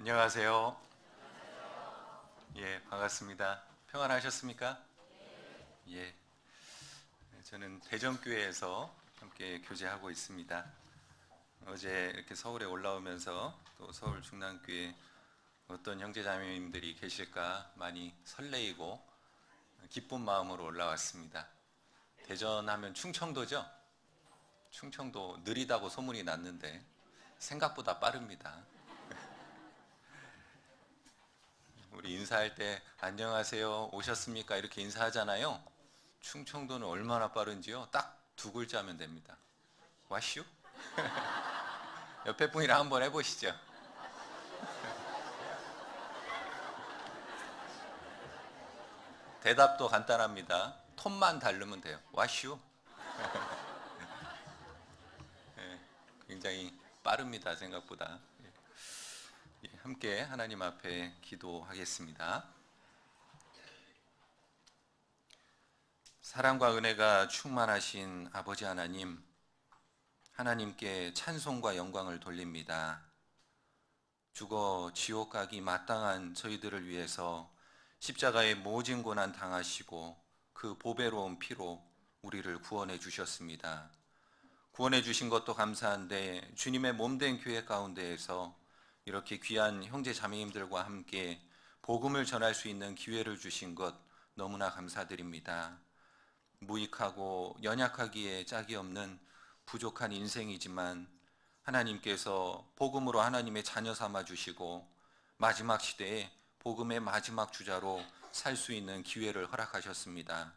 안녕하세요. 예, 반갑습니다. 평안하셨습니까? 예, 저는 대전교회에서 함께 교제하고 있습니다. 어제 이렇게 서울에 올라오면서 또 서울 중랑교회 어떤 형제자매님들이 계실까 많이 설레이고 기쁜 마음으로 올라왔습니다. 대전하면 충청도죠? 충청도 느리다고 소문이 났는데 생각보다 빠릅니다. 우리 인사할 때 안녕하세요 오셨습니까 이렇게 인사하잖아요. 충청도는 얼마나 빠른지요? 딱 두 글자면 됩니다. 와슈? 옆에 분이랑 한번 해보시죠. 대답도 간단합니다. 톤만 다르면 돼요. 와슈? 예, 굉장히 빠릅니다 생각보다. 예, 함께 하나님 앞에 기도하겠습니다. 사랑과 은혜가 충만하신 아버지 하나님, 하나님께 찬송과 영광을 돌립니다. 죽어 지옥 가기 마땅한 저희들을 위해서 십자가의 모진 고난 당하시고 그 보배로운 피로 우리를 구원해 주셨습니다. 구원해 주신 것도 감사한데 주님의 몸된 교회 가운데에서 이렇게 귀한 형제 자매님들과 함께 복음을 전할 수 있는 기회를 주신 것 너무나 감사드립니다. 무익하고 연약하기에 짝이 없는 부족한 인생이지만 하나님께서 복음으로 하나님의 자녀 삼아 주시고 마지막 시대에 복음의 마지막 주자로 살 수 있는 기회를 허락하셨습니다.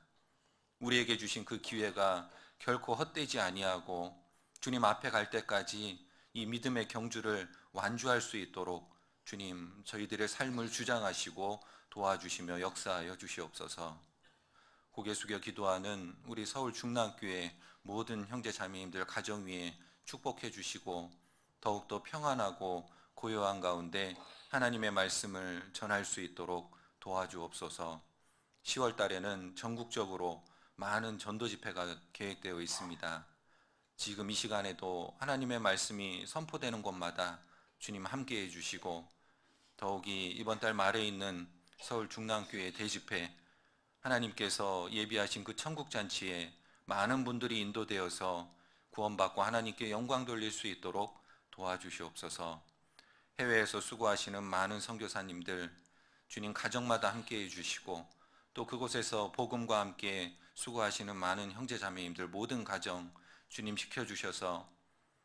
우리에게 주신 그 기회가 결코 헛되지 아니하고 주님 앞에 갈 때까지 이 믿음의 경주를 완주할 수 있도록 주님 저희들의 삶을 주장하시고 도와주시며 역사하여 주시옵소서. 고개 숙여 기도하는 우리 서울 중랑교회 모든 형제 자매님들 가정 위에 축복해 주시고 더욱더 평안하고 고요한 가운데 하나님의 말씀을 전할 수 있도록 도와주옵소서. 10월 달에는 전국적으로 많은 전도 집회가 계획되어 있습니다. 지금 이 시간에도 하나님의 말씀이 선포되는 곳마다 주님 함께 해주시고 더욱이 이번 달 말에 있는 서울 중랑교회 대집회 하나님께서 예비하신 그 천국잔치에 많은 분들이 인도되어서 구원받고 하나님께 영광 돌릴 수 있도록 도와주시옵소서. 해외에서 수고하시는 많은 선교사님들 주님 가정마다 함께 해주시고 또 그곳에서 복음과 함께 수고하시는 많은 형제자매님들 모든 가정 주님 지켜주셔서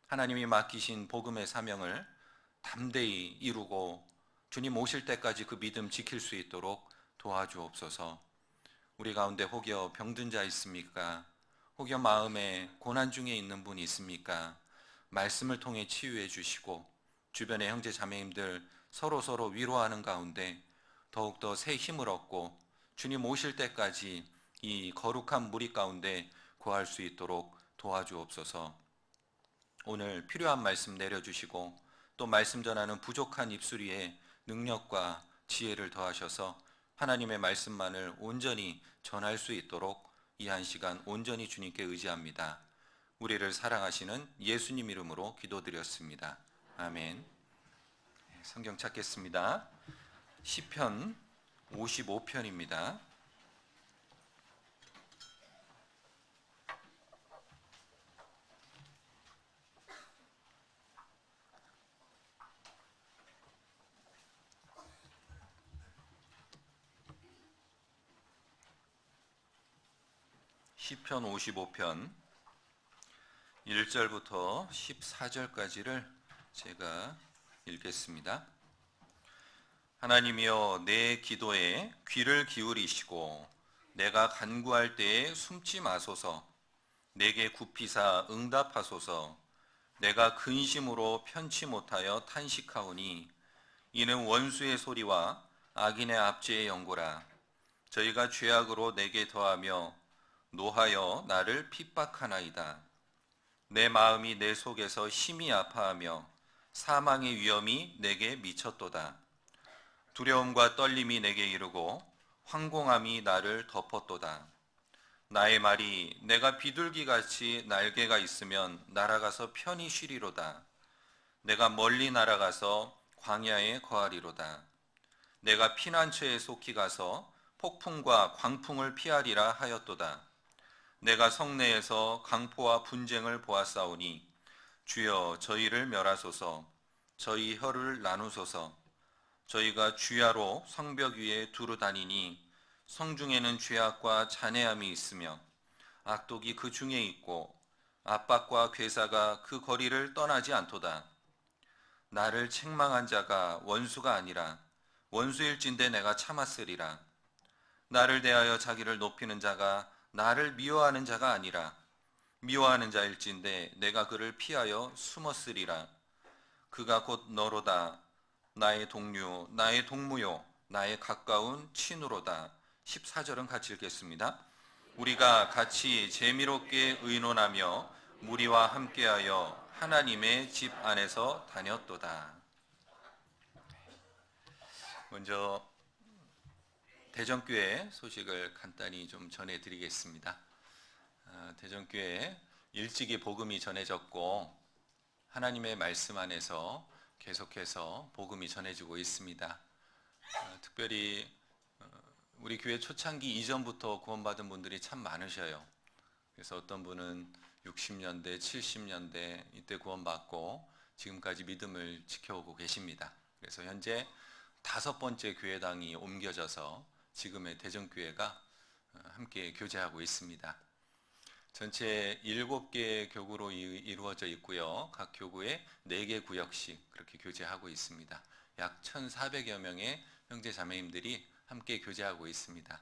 하나님이 맡기신 복음의 사명을 담대히 이루고 주님 오실 때까지 그 믿음 지킬 수 있도록 도와주옵소서. 우리 가운데 혹여 병든 자 있습니까? 혹여 마음에 고난 중에 있는 분이 있습니까? 말씀을 통해 치유해 주시고 주변의 형제 자매님들 서로 위로하는 가운데 더욱더 새 힘을 얻고 주님 오실 때까지 이 거룩한 무리 가운데 구할 수 있도록 도와주옵소서. 오늘 필요한 말씀 내려주시고 또 말씀 전하는 부족한 입술 위에 능력과 지혜를 더하셔서 하나님의 말씀만을 온전히 전할 수 있도록 이 한 시간 온전히 주님께 의지합니다. 우리를 사랑하시는 예수님 이름으로 기도드렸습니다. 아멘. 성경 찾겠습니다. 시편 55편입니다. 시편 55편 1절부터 14절까지를 제가 읽겠습니다. 하나님이여 내 기도에 귀를 기울이시고 내가 간구할 때에 숨지 마소서. 내게 굽히사 응답하소서. 내가 근심으로 편치 못하여 탄식하오니 이는 원수의 소리와 악인의 압제의 연고라. 저희가 죄악으로 내게 더하며 노하여 나를 핍박하나이다. 내 마음이 내 속에서 심히 아파하며 사망의 위험이 내게 미쳤도다. 두려움과 떨림이 내게 이르고 황공함이 나를 덮었도다. 나의 말이 내가 비둘기같이 날개가 있으면 날아가서 편히 쉬리로다. 내가 멀리 날아가서 광야에 거하리로다. 내가 피난처에 속히 가서 폭풍과 광풍을 피하리라 하였도다. 내가 성내에서 강포와 분쟁을 보았사오니 주여 저희를 멸하소서. 저희 혀를 나누소서. 저희가 주야로 성벽 위에 두루 다니니 성중에는 죄악과 잔해함이 있으며 악독이 그 중에 있고 압박과 괴사가 그 거리를 떠나지 않도다. 나를 책망한 자가 원수가 아니라 원수일진대 내가 참았으리라. 나를 대하여 자기를 높이는 자가 나를 미워하는 자가 아니라 미워하는 자일진대 내가 그를 피하여 숨었으리라. 그가 곧 너로다. 나의 동료, 나의 동무요, 나의 가까운 친우로다. 14절은 같이 읽겠습니다. 우리가 같이 재미롭게 의논하며 무리와 함께하여 하나님의 집 안에서 다녔도다. 먼저 대전교회 소식을 간단히 좀 전해드리겠습니다. 대전교회 일찍이 복음이 전해졌고 하나님의 말씀 안에서 계속해서 복음이 전해지고 있습니다. 특별히 우리 교회 초창기 이전부터 구원받은 분들이 참 많으셔요. 그래서 어떤 분은 60년대, 70년대 이때 구원받고 지금까지 믿음을 지켜오고 계십니다. 그래서 현재 5번째 교회당이 옮겨져서 지금의 대전교회가 함께 교제하고 있습니다. 전체 7개 교구로 이루어져 있고요. 각 교구에 4개 구역씩 그렇게 교제하고 있습니다. 약 1,400여 명의 형제 자매님들이 함께 교제하고 있습니다.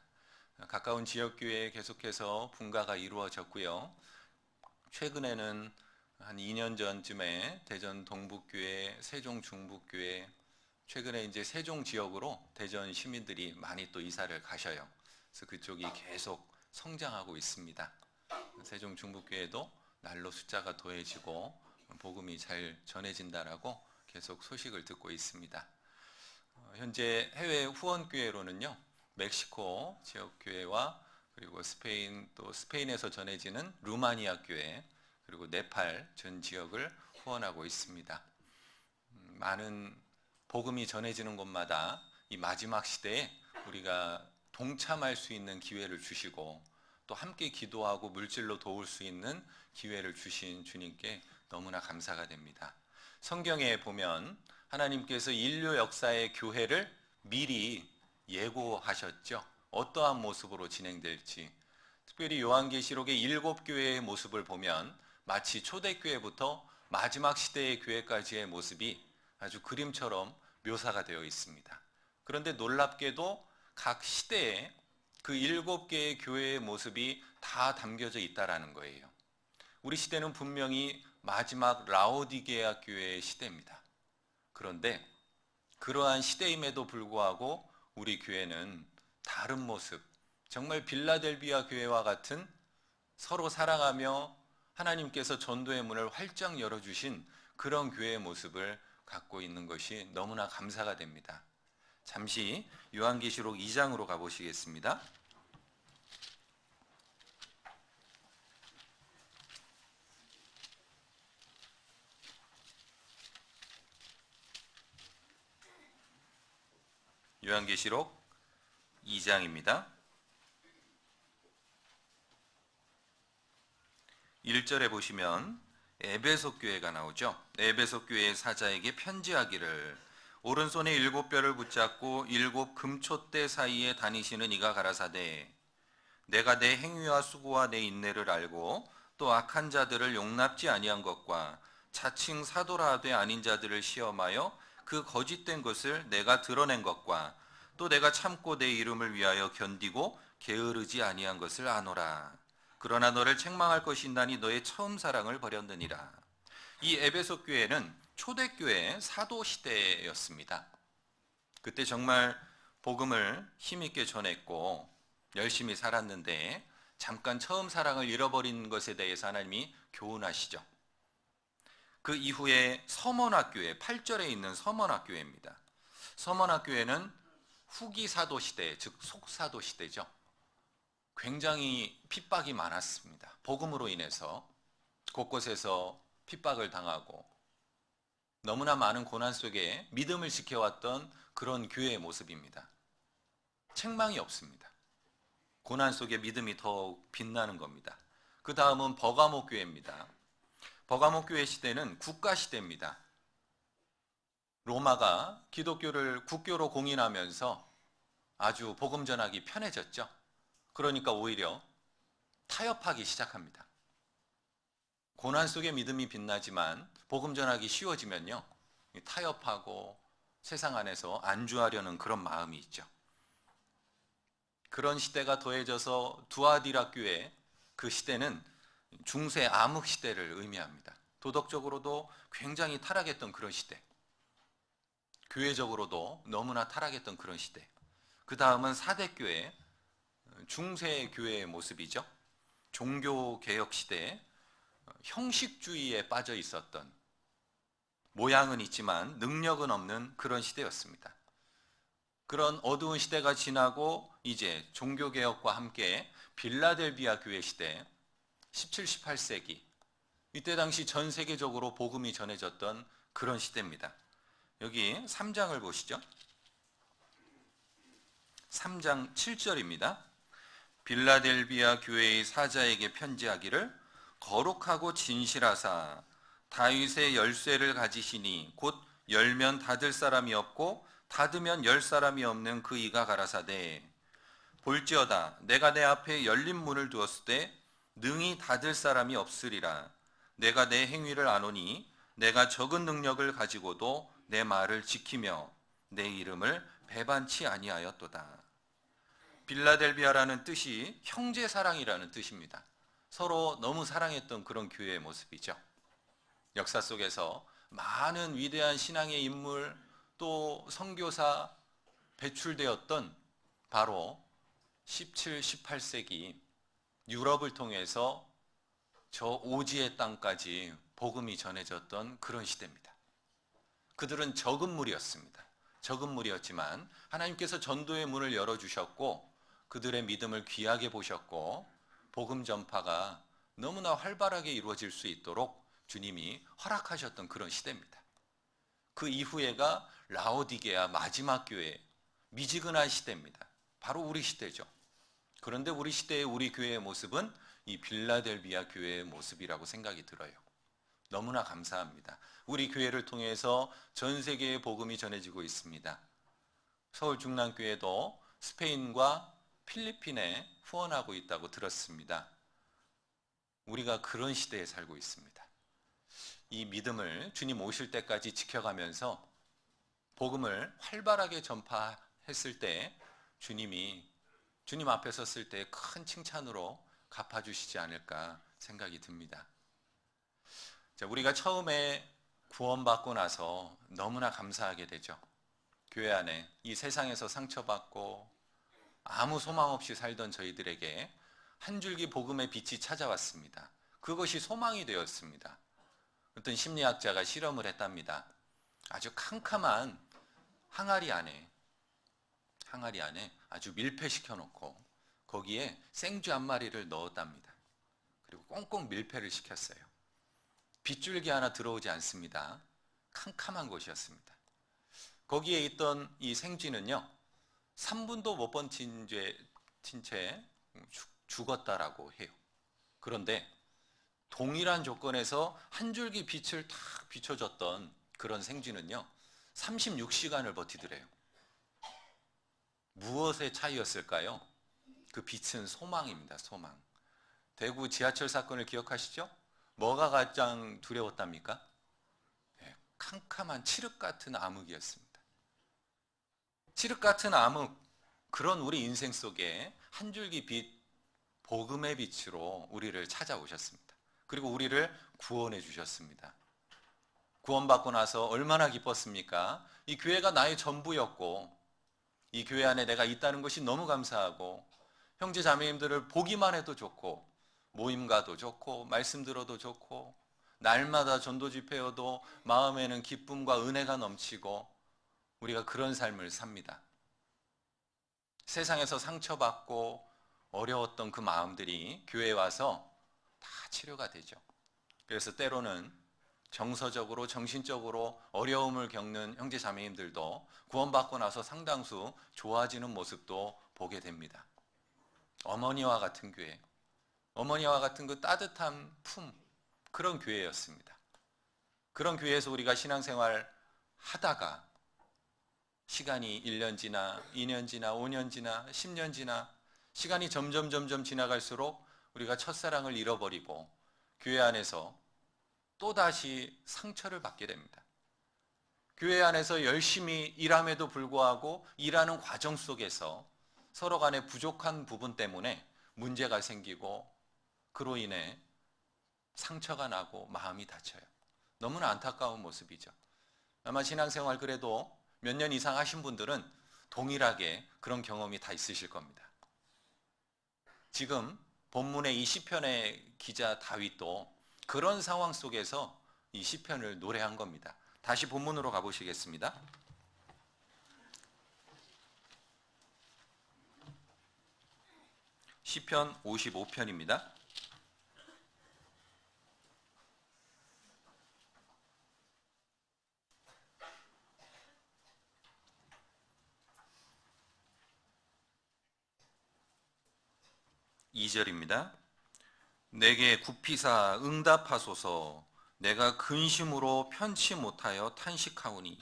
가까운 지역교회에 계속해서 분가가 이루어졌고요. 최근에는 한 2년 전쯤에 대전 동북교회, 세종 중북교회, 최근에 이제 세종 지역으로 대전 시민들이 많이 또 이사를 가셔요. 그래서 그쪽이 계속 성장하고 있습니다. 세종 중북교회도 날로 숫자가 더해지고 복음이 잘 전해진다라고 계속 소식을 듣고 있습니다. 현재 해외 후원교회로는요, 멕시코 지역교회와 그리고 스페인, 또 스페인에서 전해지는 루마니아 교회, 그리고 네팔 전 지역을 후원하고 있습니다. 많은 복음이 전해지는 곳마다 이 마지막 시대에 우리가 동참할 수 있는 기회를 주시고 또 함께 기도하고 물질로 도울 수 있는 기회를 주신 주님께 너무나 감사가 됩니다. 성경에 보면 하나님께서 인류 역사의 교회를 미리 예고하셨죠. 어떠한 모습으로 진행될지. 특별히 요한계시록의 7교회의 모습을 보면 마치 초대교회부터 마지막 시대의 교회까지의 모습이 아주 그림처럼 묘사가 되어 있습니다. 그런데 놀랍게도 각 시대에 그 7개의 교회의 모습이 다 담겨져 있다라는 거예요. 우리 시대는 분명히 마지막 라오디게아 교회의 시대입니다. 그런데 그러한 시대임에도 불구하고 우리 교회는 다른 모습, 정말 빌라델비아 교회와 같은 서로 사랑하며 하나님께서 전도의 문을 활짝 열어주신 그런 교회의 모습을 갖고 있는 것이 너무나 감사가 됩니다. 잠시 요한계시록 2장으로 가보시겠습니다. 요한계시록 2장입니다. 1절에 보시면 에베소 교회가 나오죠. 에베소 교회의 사자에게 편지하기를 오른손에 7뼈를 붙잡고 7 금촛대 사이에 다니시는 이가 가라사대 내가 내 행위와 수고와 내 인내를 알고 또 악한 자들을 용납지 아니한 것과 자칭 사도라 하되 아닌 자들을 시험하여 그 거짓된 것을 내가 드러낸 것과 또 내가 참고 내 이름을 위하여 견디고 게으르지 아니한 것을 아노라. 그러나 너를 책망할 것이 있나니 너의 처음 사랑을 버렸느니라. 이 에베소 교회는 초대교회 사도 시대였습니다. 그때 정말 복음을 힘있게 전했고 열심히 살았는데 잠깐 처음 사랑을 잃어버린 것에 대해서 하나님이 교훈하시죠. 그 이후에 서머나교회, 8절에 있는 서머나교회입니다. 서머나교회는 후기 사도 시대, 즉 속사도 시대죠. 굉장히 핍박이 많았습니다. 복음으로 인해서 곳곳에서 핍박을 당하고 너무나 많은 고난 속에 믿음을 지켜왔던 그런 교회의 모습입니다. 책망이 없습니다. 고난 속에 믿음이 더욱 빛나는 겁니다. 그 다음은 버가모 교회입니다. 버가모 교회 시대는 국가 시대입니다. 로마가 기독교를 국교로 공인하면서 아주 복음 전하기 편해졌죠. 그러니까 오히려 타협하기 시작합니다. 고난 속에 믿음이 빛나지만 복음 전하기 쉬워지면요, 타협하고 세상 안에서 안주하려는 그런 마음이 있죠. 그런 시대가 더해져서 두아디라 교회, 그 시대는 중세 암흑 시대를 의미합니다. 도덕적으로도 굉장히 타락했던 그런 시대, 교회적으로도 너무나 타락했던 그런 시대. 그 다음은 사대교회, 중세 교회의 모습이죠. 종교개혁 시대에 형식주의에 빠져 있었던, 모양은 있지만 능력은 없는 그런 시대였습니다. 그런 어두운 시대가 지나고 이제 종교개혁과 함께 빌라델비아 교회 시대, 17, 18세기, 이때 당시 전 세계적으로 복음이 전해졌던 그런 시대입니다. 여기 3장을 보시죠. 3장 7절입니다. 빌라델비아 교회의 사자에게 편지하기를 거룩하고 진실하사 다윗의 열쇠를 가지시니 곧 열면 닫을 사람이 없고 닫으면 열 사람이 없는 그 이가 가라사대 볼지어다 내가 내 앞에 열린 문을 두었을 때 능히 닫을 사람이 없으리라. 내가 내 행위를 아노니 내가 적은 능력을 가지고도 내 말을 지키며 내 이름을 배반치 아니하였도다. 빌라델비아라는 뜻이 형제사랑이라는 뜻입니다. 서로 너무 사랑했던 그런 교회의 모습이죠. 역사 속에서 많은 위대한 신앙의 인물 또 선교사 배출되었던 바로 17, 18세기 유럽을 통해서 저 오지의 땅까지 복음이 전해졌던 그런 시대입니다. 그들은 적은 무리였습니다. 적은 무리였지만 하나님께서 전도의 문을 열어주셨고 그들의 믿음을 귀하게 보셨고 복음 전파가 너무나 활발하게 이루어질 수 있도록 주님이 허락하셨던 그런 시대입니다. 그 이후에가 라오디게아 마지막 교회, 미지근한 시대입니다. 바로 우리 시대죠. 그런데 우리 시대의 우리 교회의 모습은 이 빌라델비아 교회의 모습이라고 생각이 들어요. 너무나 감사합니다. 우리 교회를 통해서 전 세계에 복음이 전해지고 있습니다. 서울 중랑교회도 스페인과 필리핀에 후원하고 있다고 들었습니다. 우리가 그런 시대에 살고 있습니다. 이 믿음을 주님 오실 때까지 지켜가면서 복음을 활발하게 전파했을 때 주님 앞에 섰을 때 큰 칭찬으로 갚아주시지 않을까 생각이 듭니다. 자, 우리가 처음에 구원받고 나서 너무나 감사하게 되죠. 교회 안에 이 세상에서 상처받고 아무 소망 없이 살던 저희들에게 한 줄기 복음의 빛이 찾아왔습니다. 그것이 소망이 되었습니다. 어떤 심리학자가 실험을 했답니다. 아주 캄캄한 항아리 안에 아주 밀폐시켜 놓고 거기에 생쥐 한 마리를 넣었답니다. 그리고 꽁꽁 밀폐를 시켰어요. 빗줄기 하나 들어오지 않습니다. 캄캄한 곳이었습니다. 거기에 있던 이 생쥐는요, 3분도 못 번진 채 죽었다라고 해요. 그런데 동일한 조건에서 한 줄기 빛을 탁 비춰줬던 그런 생쥐는요, 36시간을 버티더래요. 무엇의 차이였을까요? 그 빛은 소망입니다. 소망. 대구 지하철 사건을 기억하시죠? 뭐가 가장 두려웠답니까? 네, 캄캄한 칠흑 같은 암흑이었습니다. 칠흑 같은 암흑, 그런 우리 인생 속에 한 줄기 빛, 복음의 빛으로 우리를 찾아오셨습니다. 그리고 우리를 구원해 주셨습니다. 구원받고 나서 얼마나 기뻤습니까? 이 교회가 나의 전부였고 이 교회 안에 내가 있다는 것이 너무 감사하고 형제 자매님들을 보기만 해도 좋고 모임 가도 좋고 말씀 들어도 좋고 날마다 전도 집회여도 마음에는 기쁨과 은혜가 넘치고 우리가 그런 삶을 삽니다. 세상에서 상처받고 어려웠던 그 마음들이 교회에 와서 다 치료가 되죠. 그래서 때로는 정서적으로 정신적으로 어려움을 겪는 형제 자매님들도 구원받고 나서 상당수 좋아지는 모습도 보게 됩니다. 어머니와 같은 교회, 어머니와 같은 그 따뜻한 품, 그런 교회였습니다. 그런 교회에서 우리가 신앙생활 하다가 시간이 1년 지나 2년 지나 5년 지나 10년 지나 시간이 점점 지나갈수록 우리가 첫사랑을 잃어버리고 교회 안에서 또다시 상처를 받게 됩니다. 교회 안에서 열심히 일함에도 불구하고 일하는 과정 속에서 서로 간에 부족한 부분 때문에 문제가 생기고 그로 인해 상처가 나고 마음이 다쳐요. 너무나 안타까운 모습이죠. 아마 신앙생활 그래도 몇 년 이상 하신 분들은 동일하게 그런 경험이 다 있으실 겁니다. 지금 본문의 이 시편의 기자 다윗도 그런 상황 속에서 이 시편을 노래한 겁니다. 다시 본문으로 가보시겠습니다. 시편 55편입니다. 2절입니다. 내게 굽히사 응답하소서. 내가 근심으로 편치 못하여 탄식하오니.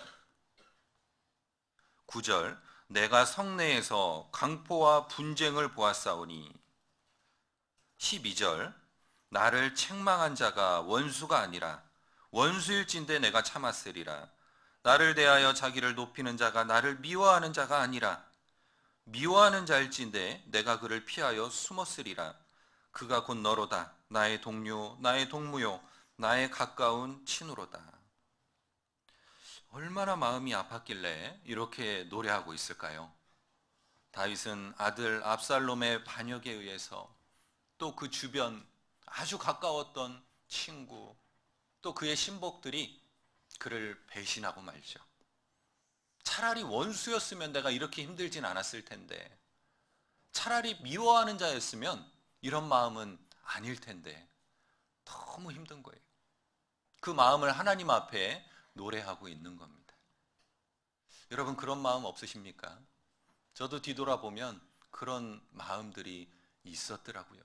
9절 내가 성내에서 강포와 분쟁을 보았사오니. 12절 나를 책망한 자가 원수가 아니라 원수일진대 내가 참았으리라. 나를 대하여 자기를 높이는 자가 나를 미워하는 자가 아니라 미워하는 자일진대 내가 그를 피하여 숨었으리라. 그가 곧 너로다. 나의 동료, 나의 동무요, 나의 가까운 친우로다. 얼마나 마음이 아팠길래 이렇게 노래하고 있을까요? 다윗은 아들 압살롬의 반역에 의해서 또 그 주변 아주 가까웠던 친구 또 그의 신복들이 그를 배신하고 말죠. 차라리 원수였으면 내가 이렇게 힘들진 않았을 텐데, 차라리 미워하는 자였으면 이런 마음은 아닐 텐데 너무 힘든 거예요. 그 마음을 하나님 앞에 노래하고 있는 겁니다. 여러분 그런 마음 없으십니까? 저도 뒤돌아보면 그런 마음들이 있었더라고요.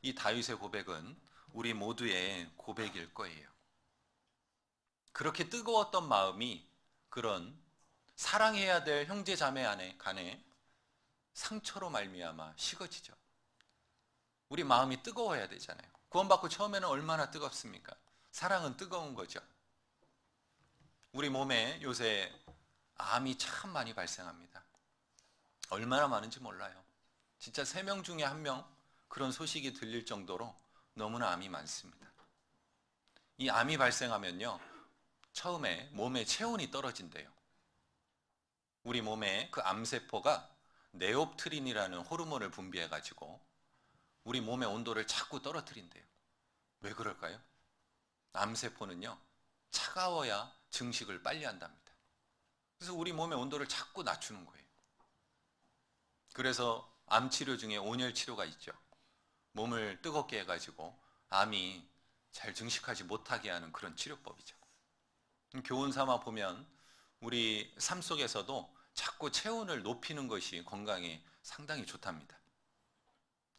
이 다윗의 고백은 우리 모두의 고백일 거예요. 그렇게 뜨거웠던 마음이 그런 사랑해야 될 형제 자매 간에 상처로 말미암아 식어지죠. 우리 마음이 뜨거워야 되잖아요. 구원받고 처음에는 얼마나 뜨겁습니까? 사랑은 뜨거운 거죠. 우리 몸에 요새 암이 참 많이 발생합니다. 얼마나 많은지 몰라요. 진짜 3명 중에 1명 그런 소식이 들릴 정도로 너무나 암이 많습니다. 이 암이 발생하면요, 처음에 몸의 체온이 떨어진대요. 우리 몸에 그 암세포가 네옵트린이라는 호르몬을 분비해가지고 우리 몸의 온도를 자꾸 떨어뜨린대요. 왜 그럴까요? 암세포는요, 차가워야 증식을 빨리 한답니다. 그래서 우리 몸의 온도를 자꾸 낮추는 거예요. 그래서 암 치료 중에 온열 치료가 있죠. 몸을 뜨겁게 해가지고 암이 잘 증식하지 못하게 하는 그런 치료법이죠. 교훈 삼아 보면 우리 삶 속에서도 자꾸 체온을 높이는 것이 건강에 상당히 좋답니다.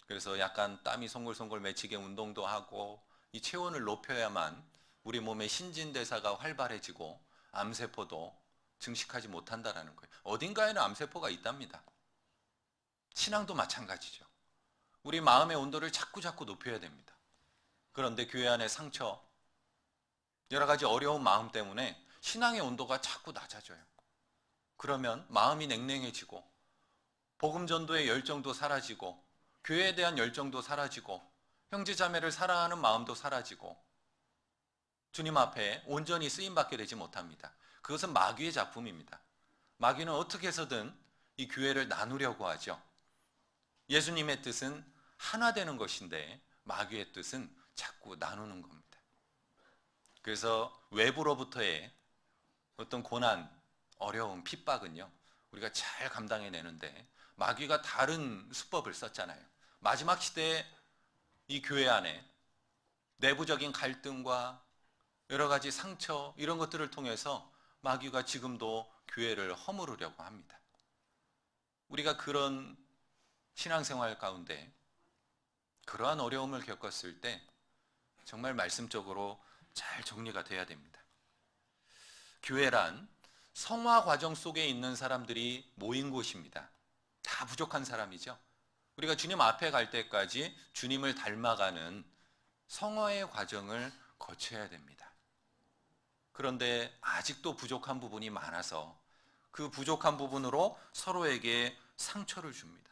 그래서 약간 땀이 송골송골 맺히게 운동도 하고 이 체온을 높여야만 우리 몸의 신진대사가 활발해지고 암세포도 증식하지 못한다라는 거예요. 어딘가에는 암세포가 있답니다. 신앙도 마찬가지죠. 우리 마음의 온도를 자꾸 높여야 됩니다. 그런데 교회 안의 상처, 여러 가지 어려운 마음 때문에 신앙의 온도가 자꾸 낮아져요. 그러면 마음이 냉랭해지고 복음 전도의 열정도 사라지고 교회에 대한 열정도 사라지고 형제 자매를 사랑하는 마음도 사라지고 주님 앞에 온전히 쓰임받게 되지 못합니다. 그것은 마귀의 작품입니다. 마귀는 어떻게 해서든 이 교회를 나누려고 하죠. 예수님의 뜻은 하나 되는 것인데 마귀의 뜻은 자꾸 나누는 겁니다. 그래서 외부로부터의 어떤 고난, 어려움, 핍박은요, 우리가 잘 감당해내는데 마귀가 다른 수법을 썼잖아요. 마지막 시대에 이 교회 안에 내부적인 갈등과 여러 가지 상처 이런 것들을 통해서 마귀가 지금도 교회를 허무르려고 합니다. 우리가 그런 신앙생활 가운데 그러한 어려움을 겪었을 때 정말 말씀적으로 잘 정리가 돼야 됩니다. 교회란 성화 과정 속에 있는 사람들이 모인 곳입니다. 다 부족한 사람이죠. 우리가 주님 앞에 갈 때까지 주님을 닮아가는 성화의 과정을 거쳐야 됩니다. 그런데 아직도 부족한 부분이 많아서 그 부족한 부분으로 서로에게 상처를 줍니다.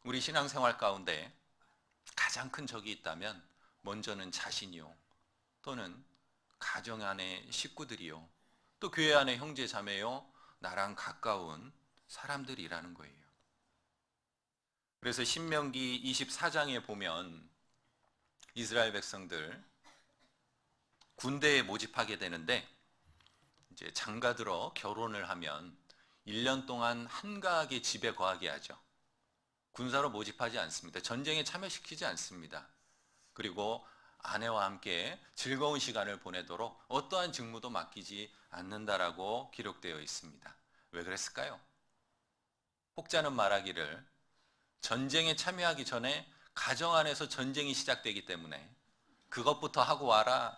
우리 신앙생활 가운데 가장 큰 적이 있다면 먼저는 자신이요, 또는 가정 안의 식구들이요, 또 교회 안의 형제 자매요, 나랑 가까운 사람들이라는 거예요. 그래서 신명기 24장에 보면 이스라엘 백성들 군대에 모집하게 되는데, 이제 장가들어 결혼을 하면 1년 동안 한가하게 집에 거하게 하죠. 군사로 모집하지 않습니다. 전쟁에 참여시키지 않습니다. 그리고 아내와 함께 즐거운 시간을 보내도록 어떠한 직무도 맡기지 않는다라고 기록되어 있습니다. 왜 그랬을까요? 혹자는 말하기를 전쟁에 참여하기 전에 가정 안에서 전쟁이 시작되기 때문에 그것부터 하고 와라,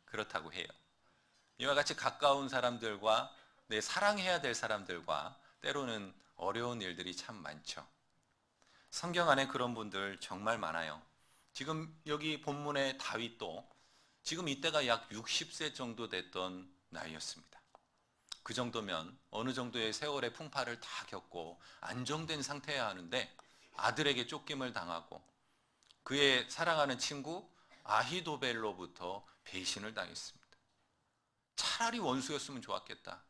그렇다고 해요. 이와 같이 가까운 사람들과 내 사랑해야 될 사람들과 때로는 어려운 일들이 참 많죠. 성경 안에 그런 분들 정말 많아요. 지금 여기 본문의 다윗도 지금 이때가 약 60세 정도 됐던 나이였습니다. 그 정도면 어느 정도의 세월의 풍파를 다 겪고 안정된 상태여야 하는데 아들에게 쫓김을 당하고 그의 사랑하는 친구 아히도벨로부터 배신을 당했습니다. 차라리 원수였으면 좋았겠다.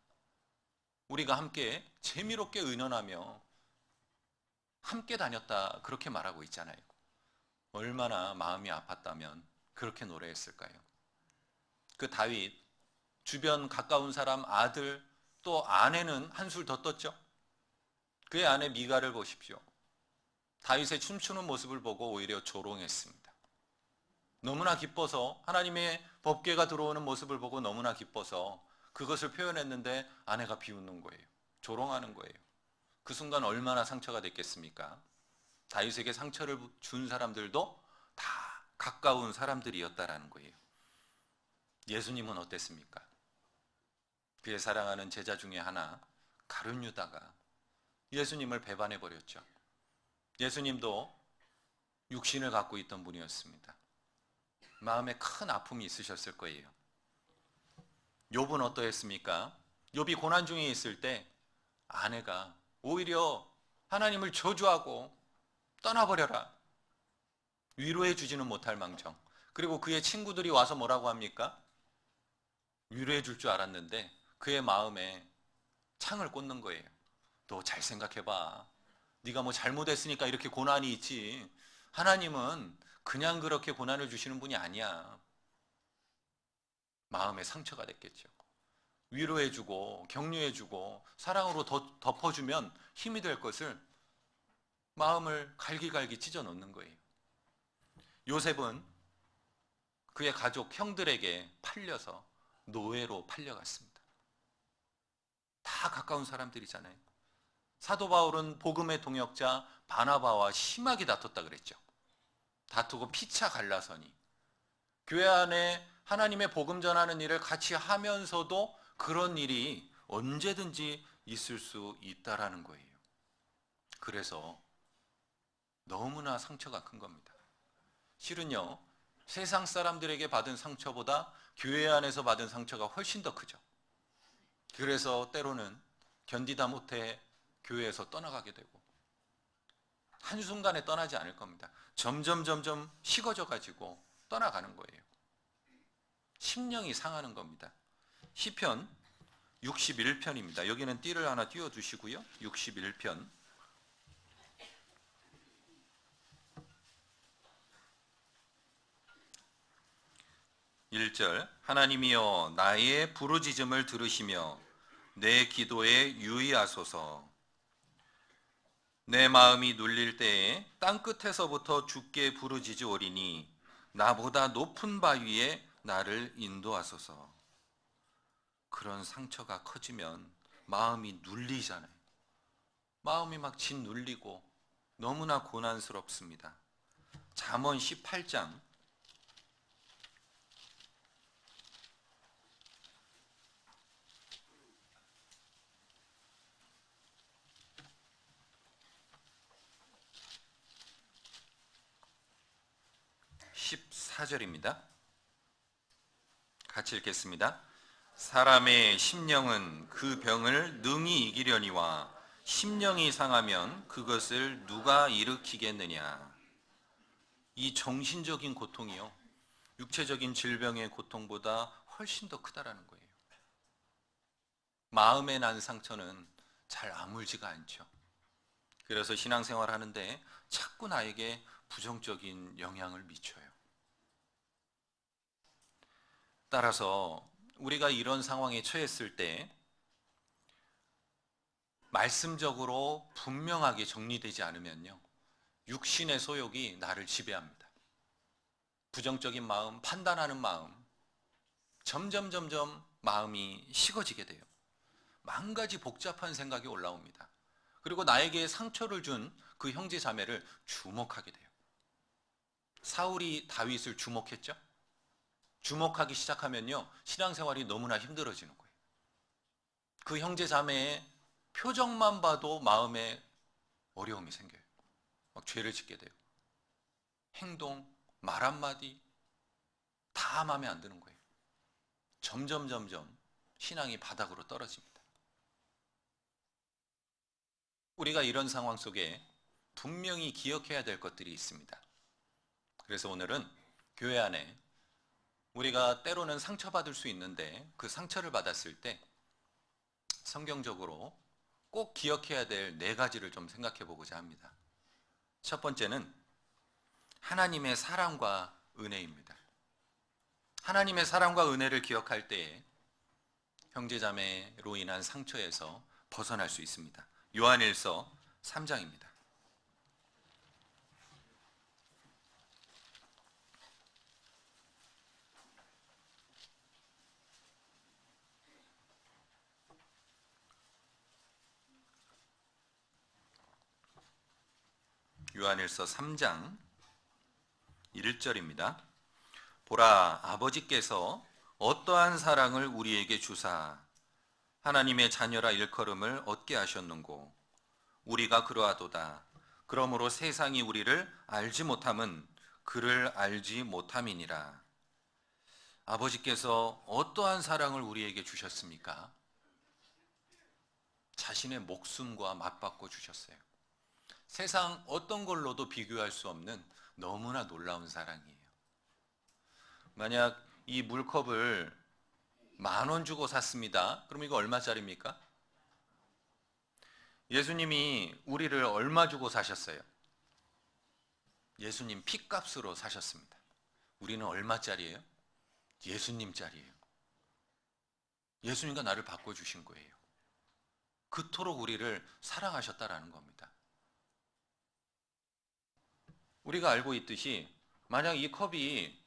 우리가 함께 재미롭게 의논하며 함께 다녔다, 그렇게 말하고 있잖아요. 얼마나 마음이 아팠다면 그렇게 노래했을까요? 그 다윗 주변 가까운 사람 아들 또 아내는 한술 더 떴죠. 그의 아내 미가를 보십시오. 다윗의 춤추는 모습을 보고 오히려 조롱했습니다. 너무나 기뻐서 하나님의 법궤가 들어오는 모습을 보고 너무나 기뻐서 그것을 표현했는데 아내가 비웃는 거예요. 조롱하는 거예요. 그 순간 얼마나 상처가 됐겠습니까? 다윗에게 상처를 준 사람들도 다 가까운 사람들이었다라는 거예요. 예수님은 어땠습니까? 그의 사랑하는 제자 중에 하나 가룟 유다가 예수님을 배반해 버렸죠. 예수님도 육신을 갖고 있던 분이었습니다. 마음에 큰 아픔이 있으셨을 거예요. 욥은 어떠했습니까? 욥이 고난 중에 있을 때 아내가 오히려 하나님을 저주하고 떠나버려라, 위로해 주지는 못할 망정. 그리고 그의 친구들이 와서 뭐라고 합니까? 위로해 줄 줄 알았는데 그의 마음에 창을 꽂는 거예요. 너 잘 생각해봐. 네가 뭐 잘못했으니까 이렇게 고난이 있지. 하나님은 그냥 그렇게 고난을 주시는 분이 아니야. 마음에 상처가 됐겠죠. 위로해주고 격려해주고 사랑으로 덮어주면 힘이 될 것을 마음을 갈기갈기 찢어 놓는 거예요. 요셉은 그의 가족 형들에게 팔려서 노예로 팔려갔습니다. 다 가까운 사람들이잖아요. 사도 바울은 복음의 동역자 바나바와 심하게 다퉜다 그랬죠. 다투고 피차 갈라서니 교회 안에 하나님의 복음 전하는 일을 같이 하면서도 그런 일이 언제든지 있을 수 있다라는 거예요. 그래서 너무나 상처가 큰 겁니다. 실은요, 세상 사람들에게 받은 상처보다 교회 안에서 받은 상처가 훨씬 더 크죠. 그래서 때로는 견디다 못해 교회에서 떠나가게 되고 한순간에 떠나지 않을 겁니다. 점점 식어져 가지고 떠나가는 거예요. 심령이 상하는 겁니다. 시편 61편입니다. 여기는 띠를 하나 띄워두시고요. 61편 1절, 하나님이여 나의 부르짖음을 들으시며 내 기도에 유의하소서. 내 마음이 눌릴 때에 땅끝에서부터 주께 부르짖으오리니 나보다 높은 바위에 나를 인도하소서. 그런 상처가 커지면 마음이 눌리잖아요. 마음이 막 짓눌리고 너무나 고난스럽습니다. 잠언 18장 14절입니다. 같이 읽겠습니다. 사람의 심령은 그 병을 능히 이기려니와 심령이 상하면 그것을 누가 일으키겠느냐. 이 정신적인 고통이요, 육체적인 질병의 고통보다 훨씬 더 크다라는 거예요. 마음에 난 상처는 잘 아물지가 않죠. 그래서 신앙생활 하는데 자꾸 나에게 부정적인 영향을 미쳐요. 따라서 우리가 이런 상황에 처했을 때 말씀적으로 분명하게 정리되지 않으면요, 육신의 소욕이 나를 지배합니다. 부정적인 마음, 판단하는 마음, 점점 마음이 식어지게 돼요. 만 가지 복잡한 생각이 올라옵니다. 그리고 나에게 상처를 준 그 형제 자매를 주목하게 돼요. 사울이 다윗을 주목했죠? 주목하기 시작하면요, 신앙생활이 너무나 힘들어지는 거예요. 그 형제 자매의 표정만 봐도 마음에 어려움이 생겨요. 막 죄를 짓게 돼요. 행동, 말 한마디 다 마음에 안 드는 거예요. 점점 신앙이 바닥으로 떨어집니다. 우리가 이런 상황 속에 분명히 기억해야 될 것들이 있습니다. 그래서 오늘은 교회 안에 우리가 때로는 상처받을 수 있는데 그 상처를 받았을 때 성경적으로 꼭 기억해야 될 4가지를 좀 생각해 보고자 합니다. 첫 번째는 하나님의 사랑과 은혜입니다. 하나님의 사랑과 은혜를 기억할 때에 형제자매로 인한 상처에서 벗어날 수 있습니다. 요한일서 3장입니다. 요한일서 3장 1절입니다. 보라, 아버지께서 어떠한 사랑을 우리에게 주사 하나님의 자녀라 일컬음을 얻게 하셨는고 우리가 그러하도다. 그러므로 세상이 우리를 알지 못함은 그를 알지 못함이니라. 아버지께서 어떠한 사랑을 우리에게 주셨습니까? 자신의 목숨과 맞바꿔 주셨어요. 세상 어떤 걸로도 비교할 수 없는 너무나 놀라운 사랑이에요. 만약 이 물컵을 10,000원 주고 샀습니다. 그럼 이거 얼마짜리입니까? 예수님이 우리를 얼마 주고 사셨어요? 예수님 핏값으로 사셨습니다. 우리는 얼마짜리예요? 예수님짜리예요. 예수님과 나를 바꿔주신 거예요. 그토록 우리를 사랑하셨다라는 겁니다. 우리가 알고 있듯이 만약 이 컵이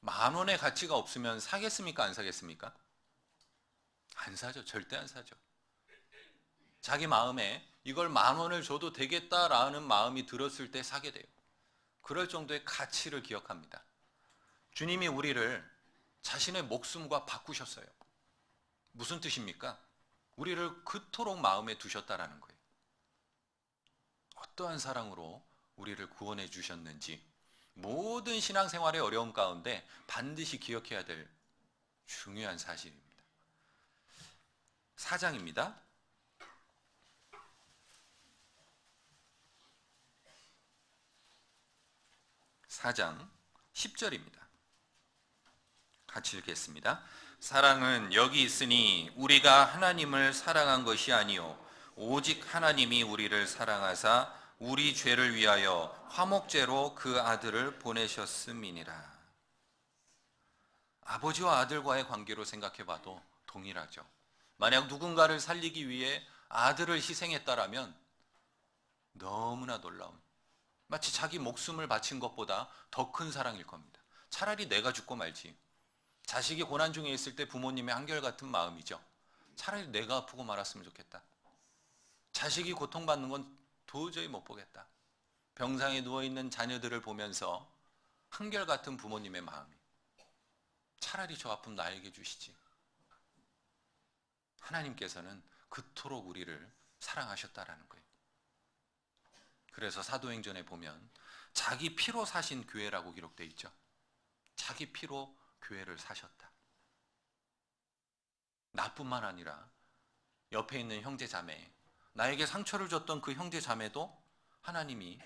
10,000원의 가치가 없으면 사겠습니까? 안 사겠습니까? 안 사죠. 절대 안 사죠. 자기 마음에 이걸 10,000원을 줘도 되겠다라는 마음이 들었을 때 사게 돼요. 그럴 정도의 가치를 기억합니다. 주님이 우리를 자신의 목숨과 바꾸셨어요. 무슨 뜻입니까? 우리를 그토록 마음에 두셨다라는 거예요. 어떠한 사랑으로 우리를 구원해 주셨는지 모든 신앙생활의 어려움 가운데 반드시 기억해야 될 중요한 사실입니다. 4장입니다. 4장 10절입니다. 같이 읽겠습니다. 사랑은 여기 있으니 우리가 하나님을 사랑한 것이 아니요 오직 하나님이 우리를 사랑하사 우리 죄를 위하여 화목제로 그 아들을 보내셨음이니라. 아버지와 아들과의 관계로 생각해 봐도 동일하죠. 만약 누군가를 살리기 위해 아들을 희생했다라면 너무나 놀라운, 마치 자기 목숨을 바친 것보다 더 큰 사랑일 겁니다. 차라리 내가 죽고 말지. 자식이 고난 중에 있을 때 부모님의 한결같은 마음이죠. 차라리 내가 아프고 말았으면 좋겠다. 자식이 고통받는 건 도저히 못 보겠다. 병상에 누워있는 자녀들을 보면서 한결같은 부모님의 마음이, 차라리 저 아픔 나에게 주시지. 하나님께서는 그토록 우리를 사랑하셨다라는 거예요. 그래서 사도행전에 보면 자기 피로 사신 교회라고 기록되어 있죠. 자기 피로 교회를 사셨다. 나뿐만 아니라 옆에 있는 형제 자매, 나에게 상처를 줬던 그 형제 자매도 하나님이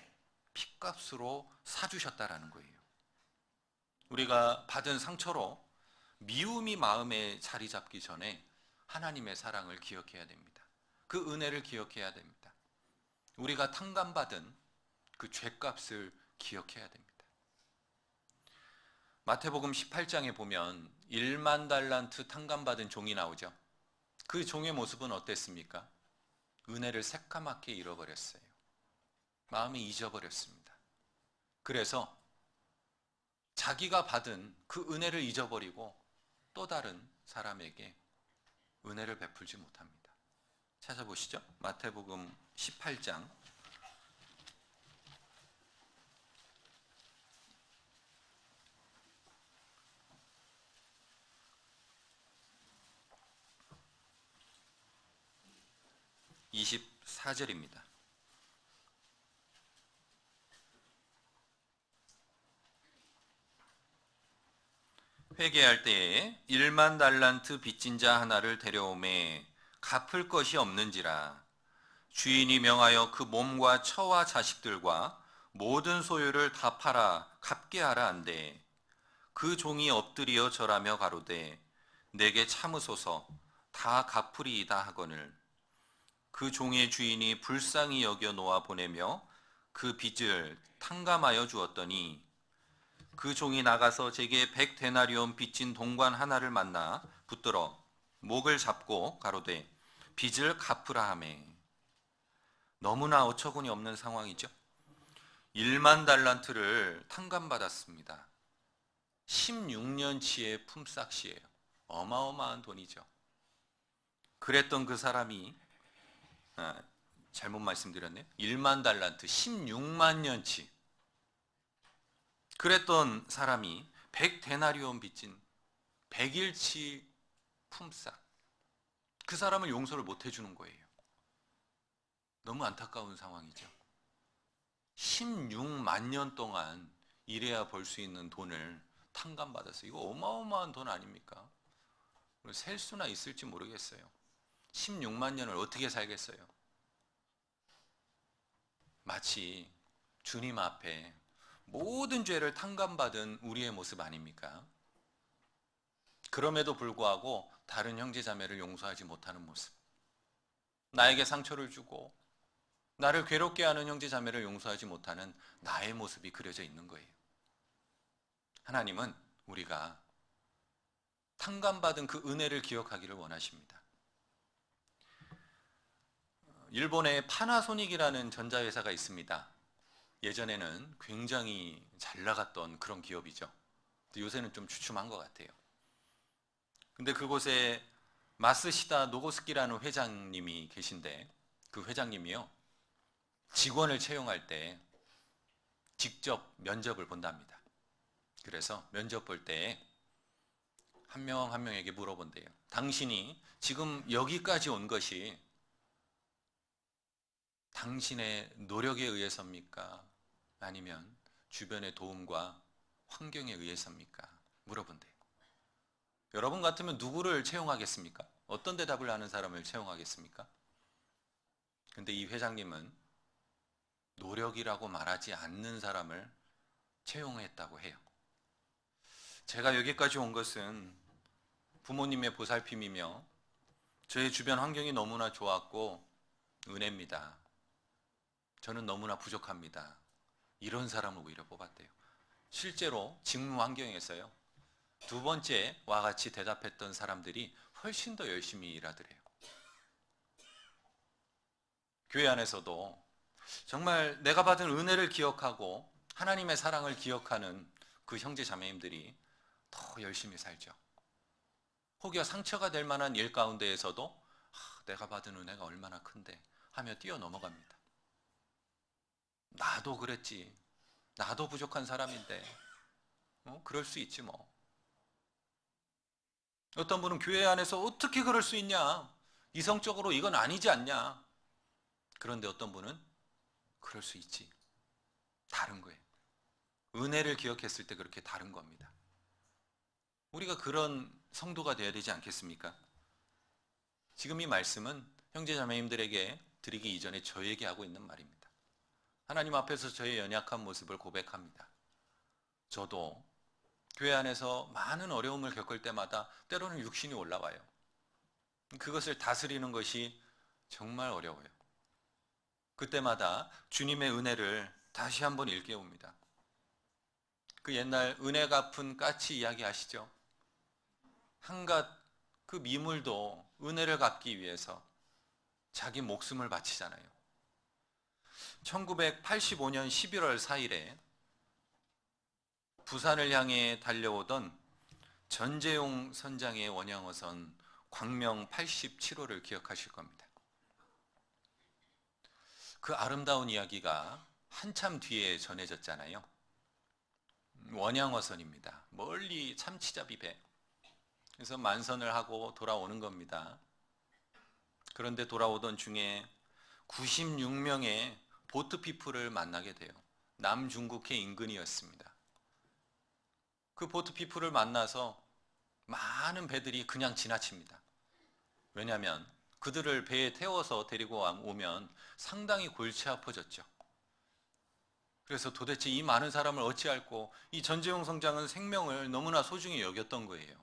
핏값으로 사주셨다라는 거예요. 우리가 받은 상처로 미움이 마음에 자리 잡기 전에 하나님의 사랑을 기억해야 됩니다. 그 은혜를 기억해야 됩니다. 우리가 탕감받은 그 죄값을 기억해야 됩니다. 마태복음 18장에 보면 1만 달란트 탕감받은 종이 나오죠. 그 종의 모습은 어땠습니까? 은혜를 새까맣게 잃어버렸어요. 마음이 잊어버렸습니다. 그래서 자기가 받은 그 은혜를 잊어버리고 또 다른 사람에게 은혜를 베풀지 못합니다. 찾아보시죠. 마태복음 18장 24절입니다. 회개할 때에 1만 달란트 빚진 자 하나를 데려오매 갚을 것이 없는지라 주인이 명하여 그 몸과 처와 자식들과 모든 소유를 다 팔아 갚게 하라 한대 그 종이 엎드려 절하며 가로되 내게 참으소서 다 갚으리이다 하거늘 그 종의 주인이 불쌍히 여겨 놓아 보내며 그 빚을 탕감하여 주었더니 그 종이 나가서 제게 100데나리온 빚진 동관 하나를 만나 붙들어 목을 잡고 가로되 빚을 갚으라 하매. 너무나 어처구니 없는 상황이죠. 1만 달란트를 탕감받았습니다. 16년치의 품삯이에요. 어마어마한 돈이죠. 그랬던 그 사람이 잘못 말씀드렸네요. 1만 달란트 16만 년치. 그랬던 사람이 100데나리온 빚진 100일치 품삯. 그 사람을 용서를 못 해주는 거예요. 너무 안타까운 상황이죠. 16만 년 동안 일해야 벌 수 있는 돈을 탕감받았어요. 이거 어마어마한 돈 아닙니까? 셀 수나 있을지 모르겠어요. 16만 년을 어떻게 살겠어요? 마치 주님 앞에 모든 죄를 탕감받은 우리의 모습 아닙니까? 그럼에도 불구하고 다른 형제 자매를 용서하지 못하는 모습. 나에게 상처를 주고 나를 괴롭게 하는 형제 자매를 용서하지 못하는 나의 모습이 그려져 있는 거예요. 하나님은 우리가 탕감받은 그 은혜를 기억하기를 원하십니다. 일본에 파나소닉이라는 전자회사가 있습니다. 예전에는 굉장히 잘 나갔던 그런 기업이죠. 요새는 좀 주춤한 것 같아요. 근데 그곳에 마스시다 노고스키라는 회장님이 계신데 그 회장님이요. 직원을 채용할 때 직접 면접을 본답니다. 그래서 면접 볼 때 한 명 한 명에게 물어본대요. 당신이 지금 여기까지 온 것이 당신의 노력에 의해서입니까? 아니면 주변의 도움과 환경에 의해서입니까? 물어본대요. 여러분 같으면 누구를 채용하겠습니까? 어떤 대답을 하는 사람을 채용하겠습니까? 근데 이 회장님은 노력이라고 말하지 않는 사람을 채용했다고 해요. 제가 여기까지 온 것은 부모님의 보살핌이며 저의 주변 환경이 너무나 좋았고 은혜입니다. 저는 너무나 부족합니다. 이런 사람을 오히려 뽑았대요. 실제로 직무 환경에서요. 두 번째와 같이 대답했던 사람들이 훨씬 더 열심히 일하더래요. 교회 안에서도 정말 내가 받은 은혜를 기억하고 하나님의 사랑을 기억하는 그 형제 자매님들이 더 열심히 살죠. 혹여 상처가 될 만한 일 가운데에서도 내가 받은 은혜가 얼마나 큰데 하며 뛰어넘어갑니다. 나도 그랬지. 나도 부족한 사람인데. 그럴 수 있지 뭐. 어떤 분은 교회 안에서 어떻게 그럴 수 있냐. 이성적으로 이건 아니지 않냐. 그런데 어떤 분은 그럴 수 있지. 다른 거예요. 은혜를 기억했을 때 그렇게 다른 겁니다. 우리가 그런 성도가 되어야 되지 않겠습니까? 지금 이 말씀은 형제자매님들에게 드리기 이전에 저에게 하고 있는 말입니다. 하나님 앞에서 저의 연약한 모습을 고백합니다. 저도 교회 안에서 많은 어려움을 겪을 때마다 때로는 육신이 올라와요. 그것을 다스리는 것이 정말 어려워요. 그때마다 주님의 은혜를 다시 한번 일깨웁니다. 그 옛날 은혜 갚은 까치 이야기 아시죠? 한갓 그 미물도 은혜를 갚기 위해서 자기 목숨을 바치잖아요. 1985년 11월 4일에 부산을 향해 달려오던 전재용 선장의 원양어선 광명 87호를 기억하실 겁니다. 그 아름다운 이야기가 한참 뒤에 전해졌잖아요. 원양어선입니다. 멀리 참치잡이 배. 그래서 만선을 하고 돌아오는 겁니다. 그런데 돌아오던 중에 96명의 보트피플을 만나게 돼요. 남중국해 인근이었습니다. 그 보트피플을 만나서 많은 배들이 그냥 지나칩니다. 왜냐하면 그들을 배에 태워서 데리고 오면 상당히 골치 아파졌죠. 그래서 도대체 이 많은 사람을 어찌할꼬 이 전재용 선장은 생명을 너무나 소중히 여겼던 거예요.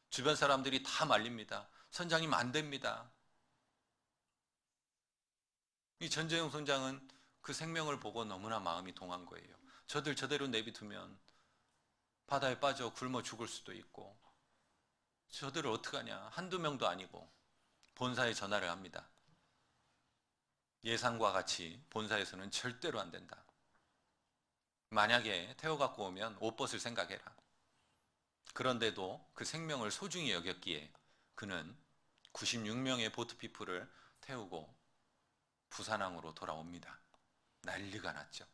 주변 사람들이 다 말립니다. 선장님 안 됩니다. 이 전재용 선장은 그 생명을 보고 너무나 마음이 동한 거예요. 저들 저대로 내비두면 바다에 빠져 굶어 죽을 수도 있고 저들을 어떡하냐. 한두 명도 아니고 본사에 전화를 합니다. 예상과 같이 본사에서는 절대로 안 된다. 만약에 태워갖고 오면 옷 벗을 생각해라. 그런데도 그 생명을 소중히 여겼기에 그는 96명의 보트피플을 태우고 부산항으로 돌아옵니다. 난리가 났죠.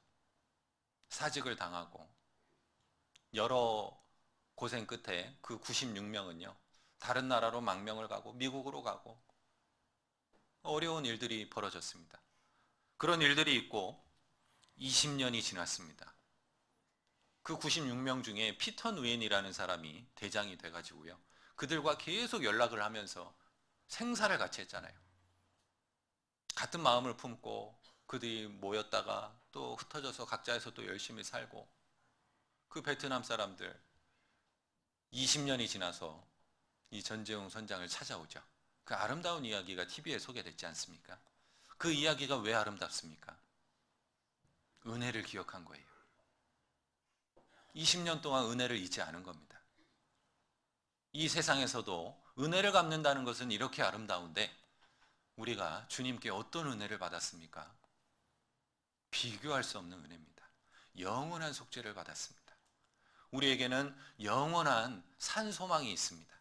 사직을 당하고 여러 고생 끝에 그 96명은요. 다른 나라로 망명을 가고 미국으로 가고 어려운 일들이 벌어졌습니다. 그런 일들이 있고 20년이 지났습니다. 그 96명 중에 피터 누엔이라는 사람이 대장이 돼가지고요. 그들과 계속 연락을 하면서 생사를 같이 했잖아요. 같은 마음을 품고 그들이 모였다가 또 흩어져서 각자에서 또 열심히 살고 그 베트남 사람들 20년이 지나서 이 전재용 선장을 찾아오죠. 그 아름다운 이야기가 TV에 소개됐지 않습니까? 그 이야기가 왜 아름답습니까? 은혜를 기억한 거예요. 20년 동안 은혜를 잊지 않은 겁니다. 이 세상에서도 은혜를 갚는다는 것은 이렇게 아름다운데 우리가 주님께 어떤 은혜를 받았습니까? 비교할 수 없는 은혜입니다. 영원한 속죄를 받았습니다. 우리에게는 영원한 산 소망이 있습니다.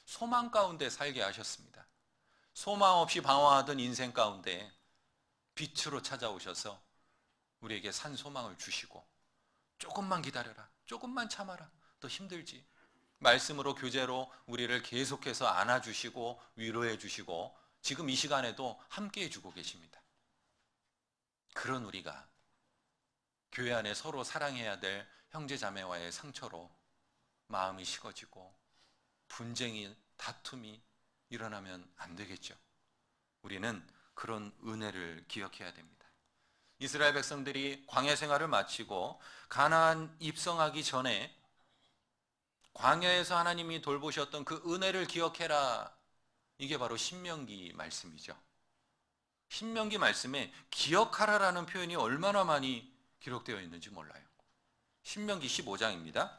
소망 가운데 살게 하셨습니다. 소망 없이 방황하던 인생 가운데 빛으로 찾아오셔서 우리에게 산 소망을 주시고 조금만 기다려라. 조금만 참아라. 더 힘들지. 말씀으로 교제로 우리를 계속해서 안아주시고 위로해 주시고 지금 이 시간에도 함께해 주고 계십니다. 그런 우리가 교회 안에 서로 사랑해야 될 형제자매와의 상처로 마음이 식어지고 분쟁이 다툼이 일어나면 안 되겠죠. 우리는 그런 은혜를 기억해야 됩니다. 이스라엘 백성들이 광야 생활을 마치고 가나안 입성하기 전에 광야에서 하나님이 돌보셨던 그 은혜를 기억해라. 이게 바로 신명기 말씀이죠. 신명기 말씀에 기억하라라는 표현이 얼마나 많이 기록되어 있는지 몰라요. 신명기 15장입니다.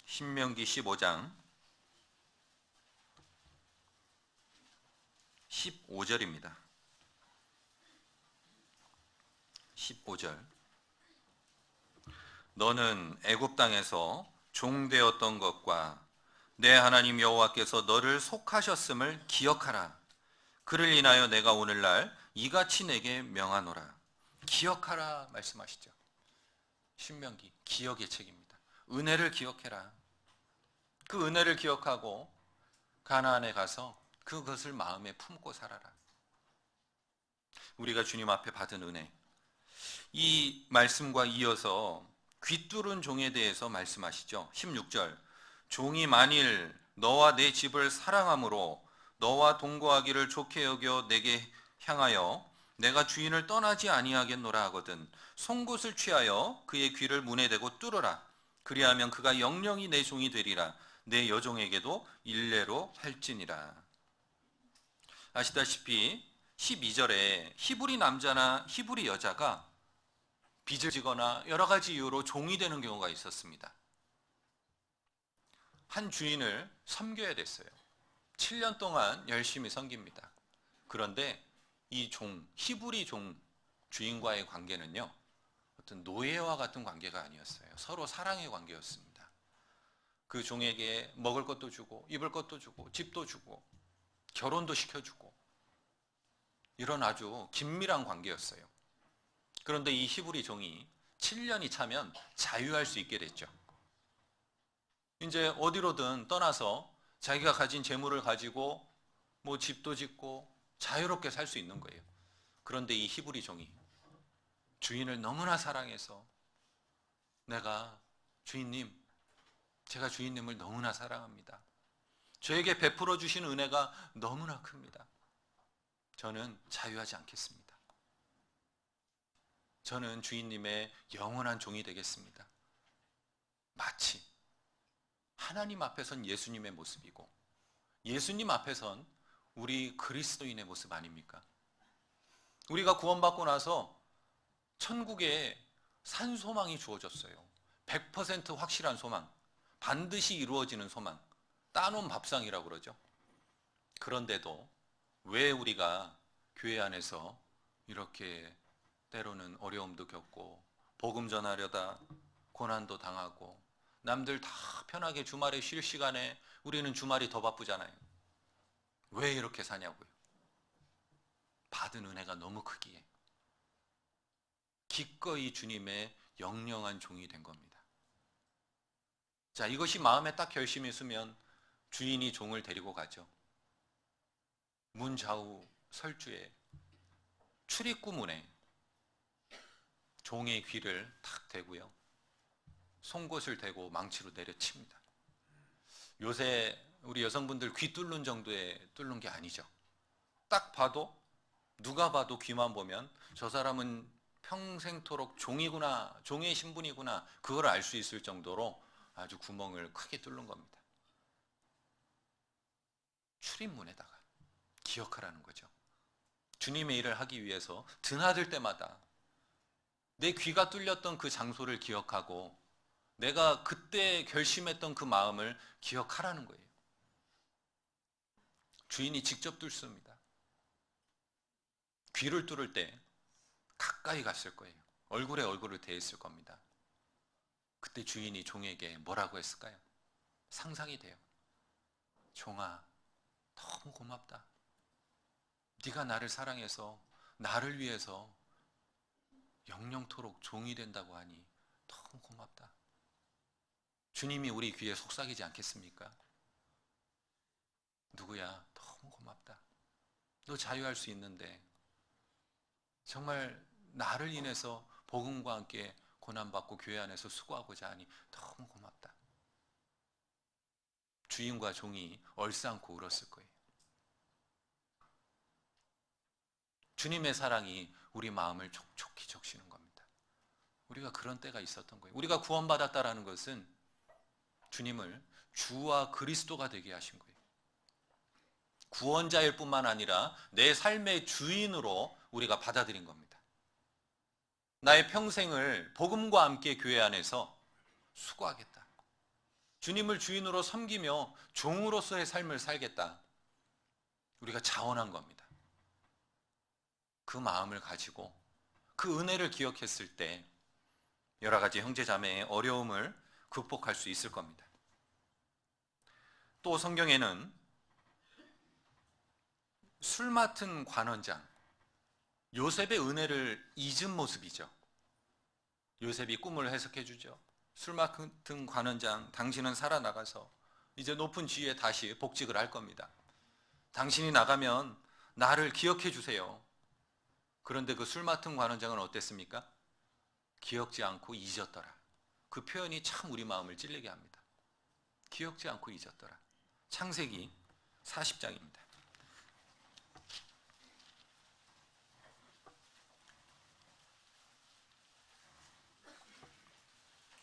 신명기 15장 15절입니다. 15절. 너는 애굽 땅에서 종되었던 것과 내 하나님 여호와께서 너를 속하셨음을 기억하라. 그를 인하여 내가 오늘날 이같이 내게 명하노라. 기억하라 말씀하시죠. 신명기, 기억의 책입니다. 은혜를 기억해라. 그 은혜를 기억하고 가나안에 가서 그것을 마음에 품고 살아라. 우리가 주님 앞에 받은 은혜, 이 말씀과 이어서 귀뚫은 종에 대해서 말씀하시죠. 16절. 종이 만일 너와 내 집을 사랑함으로 너와 동거하기를 좋게 여겨 내게 향하여 내가 주인을 떠나지 아니하겠노라 하거든 송곳을 취하여 그의 귀를 문에 대고 뚫어라. 그리하면 그가 영영이 내 종이 되리라. 내 여종에게도 일례로 할지니라. 아시다시피 12절에 히브리 남자나 히브리 여자가 빚을 지거나 여러 가지 이유로 종이 되는 경우가 있었습니다. 한 주인을 섬겨야 됐어요. 7년 동안 열심히 섬깁니다. 그런데 이 종, 히브리 종 주인과의 관계는요, 어떤 노예와 같은 관계가 아니었어요. 서로 사랑의 관계였습니다. 그 종에게 먹을 것도 주고 입을 것도 주고 집도 주고 결혼도 시켜주고 이런 아주 긴밀한 관계였어요. 그런데 이 히브리 종이 7년이 차면 자유할 수 있게 됐죠. 이제 어디로든 떠나서 자기가 가진 재물을 가지고 뭐 집도 짓고 자유롭게 살 수 있는 거예요. 그런데 이 히브리 종이 주인을 너무나 사랑해서 내가 주인님, 제가 주인님을 너무나 사랑합니다. 저에게 베풀어 주신 은혜가 너무나 큽니다. 저는 자유하지 않겠습니다. 저는 주인님의 영원한 종이 되겠습니다. 마치 하나님 앞에선 예수님의 모습이고 예수님 앞에선 우리 그리스도인의 모습 아닙니까? 우리가 구원받고 나서 천국에 산 소망이 주어졌어요. 100% 확실한 소망, 반드시 이루어지는 소망, 따놓은 밥상이라고 그러죠. 그런데도 왜 우리가 교회 안에서 이렇게 때로는 어려움도 겪고 복음 전하려다 고난도 당하고 남들 다 편하게 주말에 쉴 시간에 우리는 주말이 더 바쁘잖아요. 왜 이렇게 사냐고요. 받은 은혜가 너무 크기에 기꺼이 주님의 영영한 종이 된 겁니다. 자, 이것이 마음에 딱 결심이 있으면 주인이 종을 데리고 가죠. 문 좌우 설주에 출입구 문에 종의 귀를 탁 대고요. 송곳을 대고 망치로 내려칩니다. 요새 우리 여성분들 귀 뚫는 정도의 뚫는 게 아니죠. 딱 봐도 누가 봐도 귀만 보면 저 사람은 평생토록 종이구나, 종의 신분이구나, 그걸 알 수 있을 정도로 아주 구멍을 크게 뚫는 겁니다. 출입문에다가 기억하라는 거죠. 주님의 일을 하기 위해서 드나들 때마다 내 귀가 뚫렸던 그 장소를 기억하고 내가 그때 결심했던 그 마음을 기억하라는 거예요. 주인이 직접 뚫습니다. 귀를 뚫을 때 가까이 갔을 거예요. 얼굴에 얼굴을 대했을 겁니다. 그때 주인이 종에게 뭐라고 했을까요? 상상이 돼요. 종아, 너무 고맙다. 네가 나를 사랑해서 나를 위해서 영영토록 종이 된다고 하니 너무 고맙다. 주님이 우리 귀에 속삭이지 않겠습니까? 누구야, 너무 고맙다. 너 자유할 수 있는데 정말 나를 인해서 복음과 함께 고난받고 교회 안에서 수고하고자 하니 너무 고맙다. 주인과 종이 얼싸안고 울었을 거예요. 주님의 사랑이 우리 마음을 촉촉히 적시는 겁니다. 우리가 그런 때가 있었던 거예요. 우리가 구원받았다라는 것은 주님을 주와 그리스도가 되게 하신 거예요. 구원자일 뿐만 아니라 내 삶의 주인으로 우리가 받아들인 겁니다. 나의 평생을 복음과 함께 교회 안에서 수고하겠다. 주님을 주인으로 섬기며 종으로서의 삶을 살겠다. 우리가 자원한 겁니다. 그 마음을 가지고 그 은혜를 기억했을 때 여러 가지 형제자매의 어려움을 극복할 수 있을 겁니다. 또 성경에는 술 맡은 관원장, 요셉의 은혜를 잊은 모습이죠. 요셉이 꿈을 해석해 주죠. 술 맡은 관원장, 당신은 살아나가서 이제 높은 지위에 다시 복직을 할 겁니다. 당신이 나가면 나를 기억해 주세요. 그런데 그 술 맡은 관원장은 어땠습니까? 기억지 않고 잊었더라. 그 표현이 참 우리 마음을 찔리게 합니다. 기억지 않고 잊었더라. 창세기 40장입니다.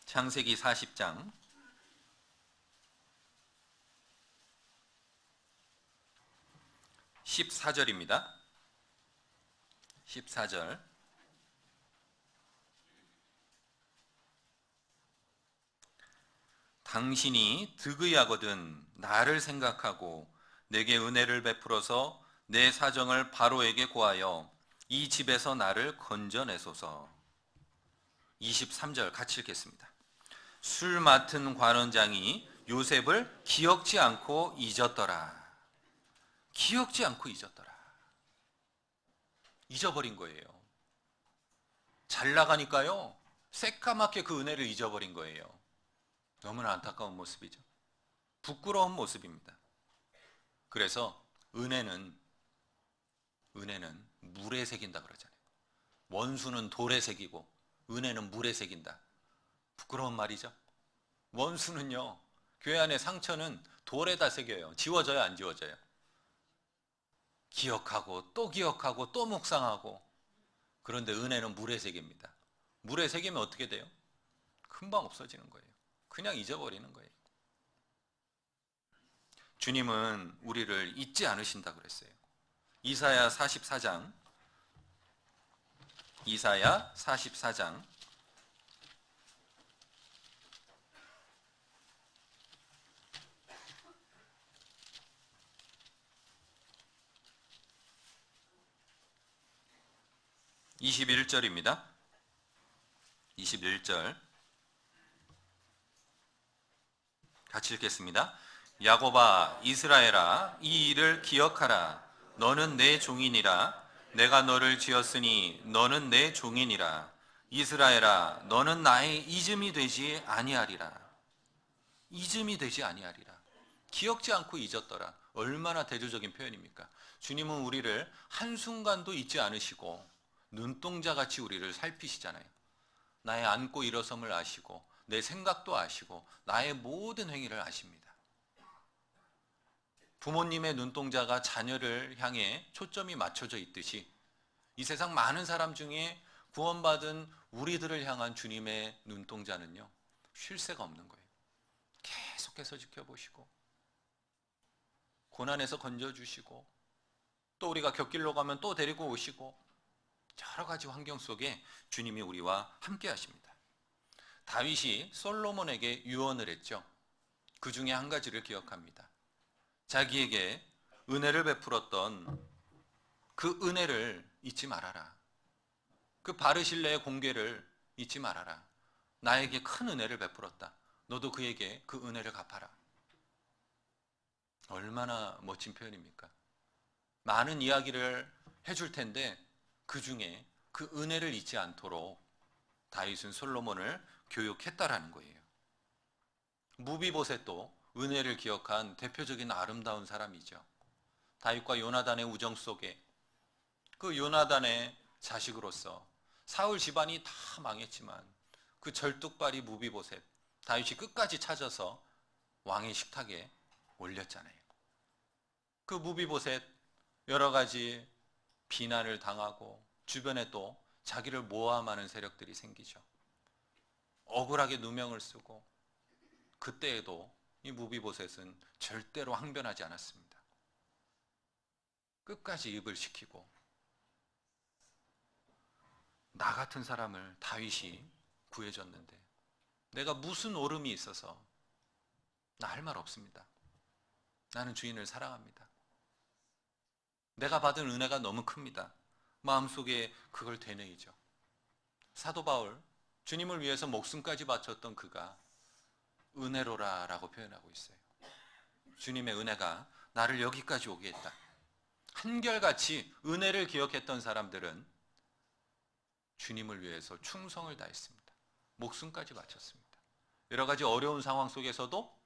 창세기 40장 14절입니다. 14절. 당신이 득의하거든 나를 생각하고 내게 은혜를 베풀어서 내 사정을 바로에게 고하여 이 집에서 나를 건져내소서. 23절 같이 읽겠습니다. 술 맡은 관원장이 요셉을 기억지 않고 잊었더라. 기억지 않고 잊었더라. 잊어버린 거예요. 잘 나가니까요, 새까맣게 그 은혜를 잊어버린 거예요. 너무나 안타까운 모습이죠. 부끄러운 모습입니다. 그래서 은혜는 물에 새긴다 그러잖아요. 원수는 돌에 새기고 은혜는 물에 새긴다. 부끄러운 말이죠. 원수는요, 교회 안의 상처는 돌에다 새겨요. 지워져요, 안 지워져요? 기억하고 또 묵상하고. 그런데 은혜는 물에 새깁니다. 물에 새기면 어떻게 돼요? 금방 없어지는 거예요. 그냥 잊어버리는 거예요. 주님은 우리를 잊지 않으신다 그랬어요. 이사야 44장 21절입니다. 21절 같이 읽겠습니다. 야곱아 이스라엘아 이 일을 기억하라. 너는 내 종이니라. 내가 너를 지었으니 너는 내 종이니라. 이스라엘아 너는 나의 잊음이 되지 아니하리라. 잊음이 되지 아니하리라. 기억지 않고 잊었더라. 얼마나 대조적인 표현입니까? 주님은 우리를 한순간도 잊지 않으시고 눈동자같이 우리를 살피시잖아요. 나의 앉고 일어섬을 아시고 내 생각도 아시고 나의 모든 행위를 아십니다. 부모님의 눈동자가 자녀를 향해 초점이 맞춰져 있듯이 이 세상 많은 사람 중에 구원받은 우리들을 향한 주님의 눈동자는요, 쉴 새가 없는 거예요. 계속해서 지켜보시고 고난에서 건져주시고 또 우리가 곁길로 가면 또 데리고 오시고 여러 가지 환경 속에 주님이 우리와 함께 하십니다. 다윗이 솔로몬에게 유언을 했죠. 그 중에 한 가지를 기억합니다. 자기에게 은혜를 베풀었던 그 은혜를 잊지 말아라. 그 바르실레의 공궤를 잊지 말아라. 나에게 큰 은혜를 베풀었다. 너도 그에게 그 은혜를 갚아라. 얼마나 멋진 표현입니까? 많은 이야기를 해줄 텐데 그 중에 그 은혜를 잊지 않도록 다윗은 솔로몬을 교육했다라는 거예요. 무비보셋도 은혜를 기억한 대표적인 아름다운 사람이죠. 다윗과 요나단의 우정 속에 그 요나단의 자식으로서 사울 집안이 다 망했지만 그 절뚝발이 무비보셋, 다윗이 끝까지 찾아서 왕의 식탁에 올렸잖아요. 그 무비보셋 여러 가지 비난을 당하고 주변에 또 자기를 모함하는 세력들이 생기죠. 억울하게 누명을 쓰고 그때에도 이 무비보셋은 절대로 항변하지 않았습니다. 끝까지 입을 시키고 나 같은 사람을 다윗이 구해줬는데 내가 무슨 오름이 있어서 나 할 말 없습니다. 나는 주인을 사랑합니다. 내가 받은 은혜가 너무 큽니다. 마음속에 그걸 되뇌이죠. 사도 바울, 주님을 위해서 목숨까지 바쳤던 그가 은혜로라라고 표현하고 있어요. 주님의 은혜가 나를 여기까지 오게 했다. 한결같이 은혜를 기억했던 사람들은 주님을 위해서 충성을 다했습니다. 목숨까지 바쳤습니다. 여러 가지 어려운 상황 속에서도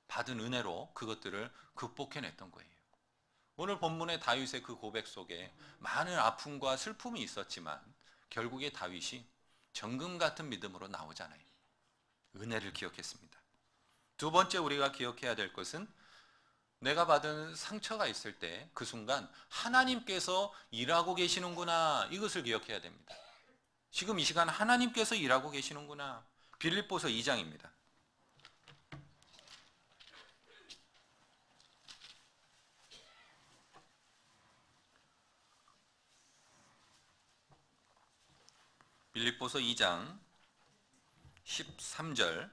받은 은혜로 그것들을 극복해냈던 거예요. 오늘 본문의 다윗의 그 고백 속에 많은 아픔과 슬픔이 있었지만 결국에 다윗이 정금 같은 믿음으로 나오잖아요. 은혜를 기억했습니다. 두 번째 우리가 기억해야 될 것은 내가 받은 상처가 있을 때 그 순간 하나님께서 일하고 계시는구나, 이것을 기억해야 됩니다. 지금 이 시간 하나님께서 일하고 계시는구나. 빌립보서 2장입니다. 빌립보서 2장 13절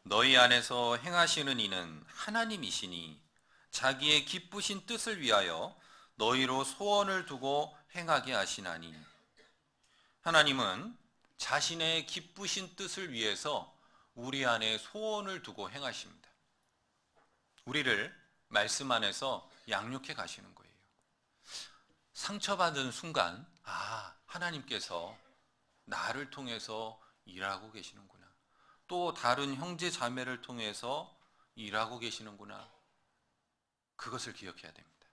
너희 안에서 행하시는 이는 하나님이시니 자기의 기쁘신 뜻을 위하여 너희로 소원을 두고 행하게 하시나니. 하나님은 자신의 기쁘신 뜻을 위해서 우리 안에 소원을 두고 행하십니다. 우리를 말씀 안에서 양육해 가시는 거예요. 상처받은 순간, 하나님께서 나를 통해서 일하고 계시는구나. 또 다른 형제 자매를 통해서 일하고 계시는구나. 그것을 기억해야 됩니다.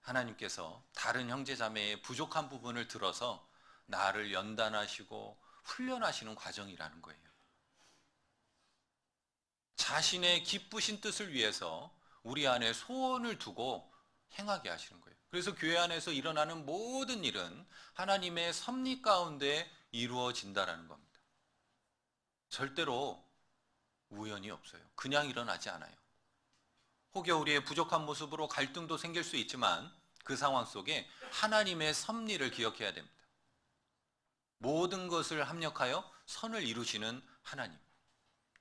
하나님께서 다른 형제 자매의 부족한 부분을 들어서 나를 연단하시고 훈련하시는 과정이라는 거예요. 자신의 기쁘신 뜻을 위해서 우리 안에 소원을 두고 행하게 하시는 거예요. 그래서 교회 안에서 일어나는 모든 일은 하나님의 섭리 가운데 이루어진다라는 겁니다. 절대로 우연이 없어요. 그냥 일어나지 않아요. 혹여 우리의 부족한 모습으로 갈등도 생길 수 있지만 그 상황 속에 하나님의 섭리를 기억해야 됩니다. 모든 것을 합력하여 선을 이루시는 하나님.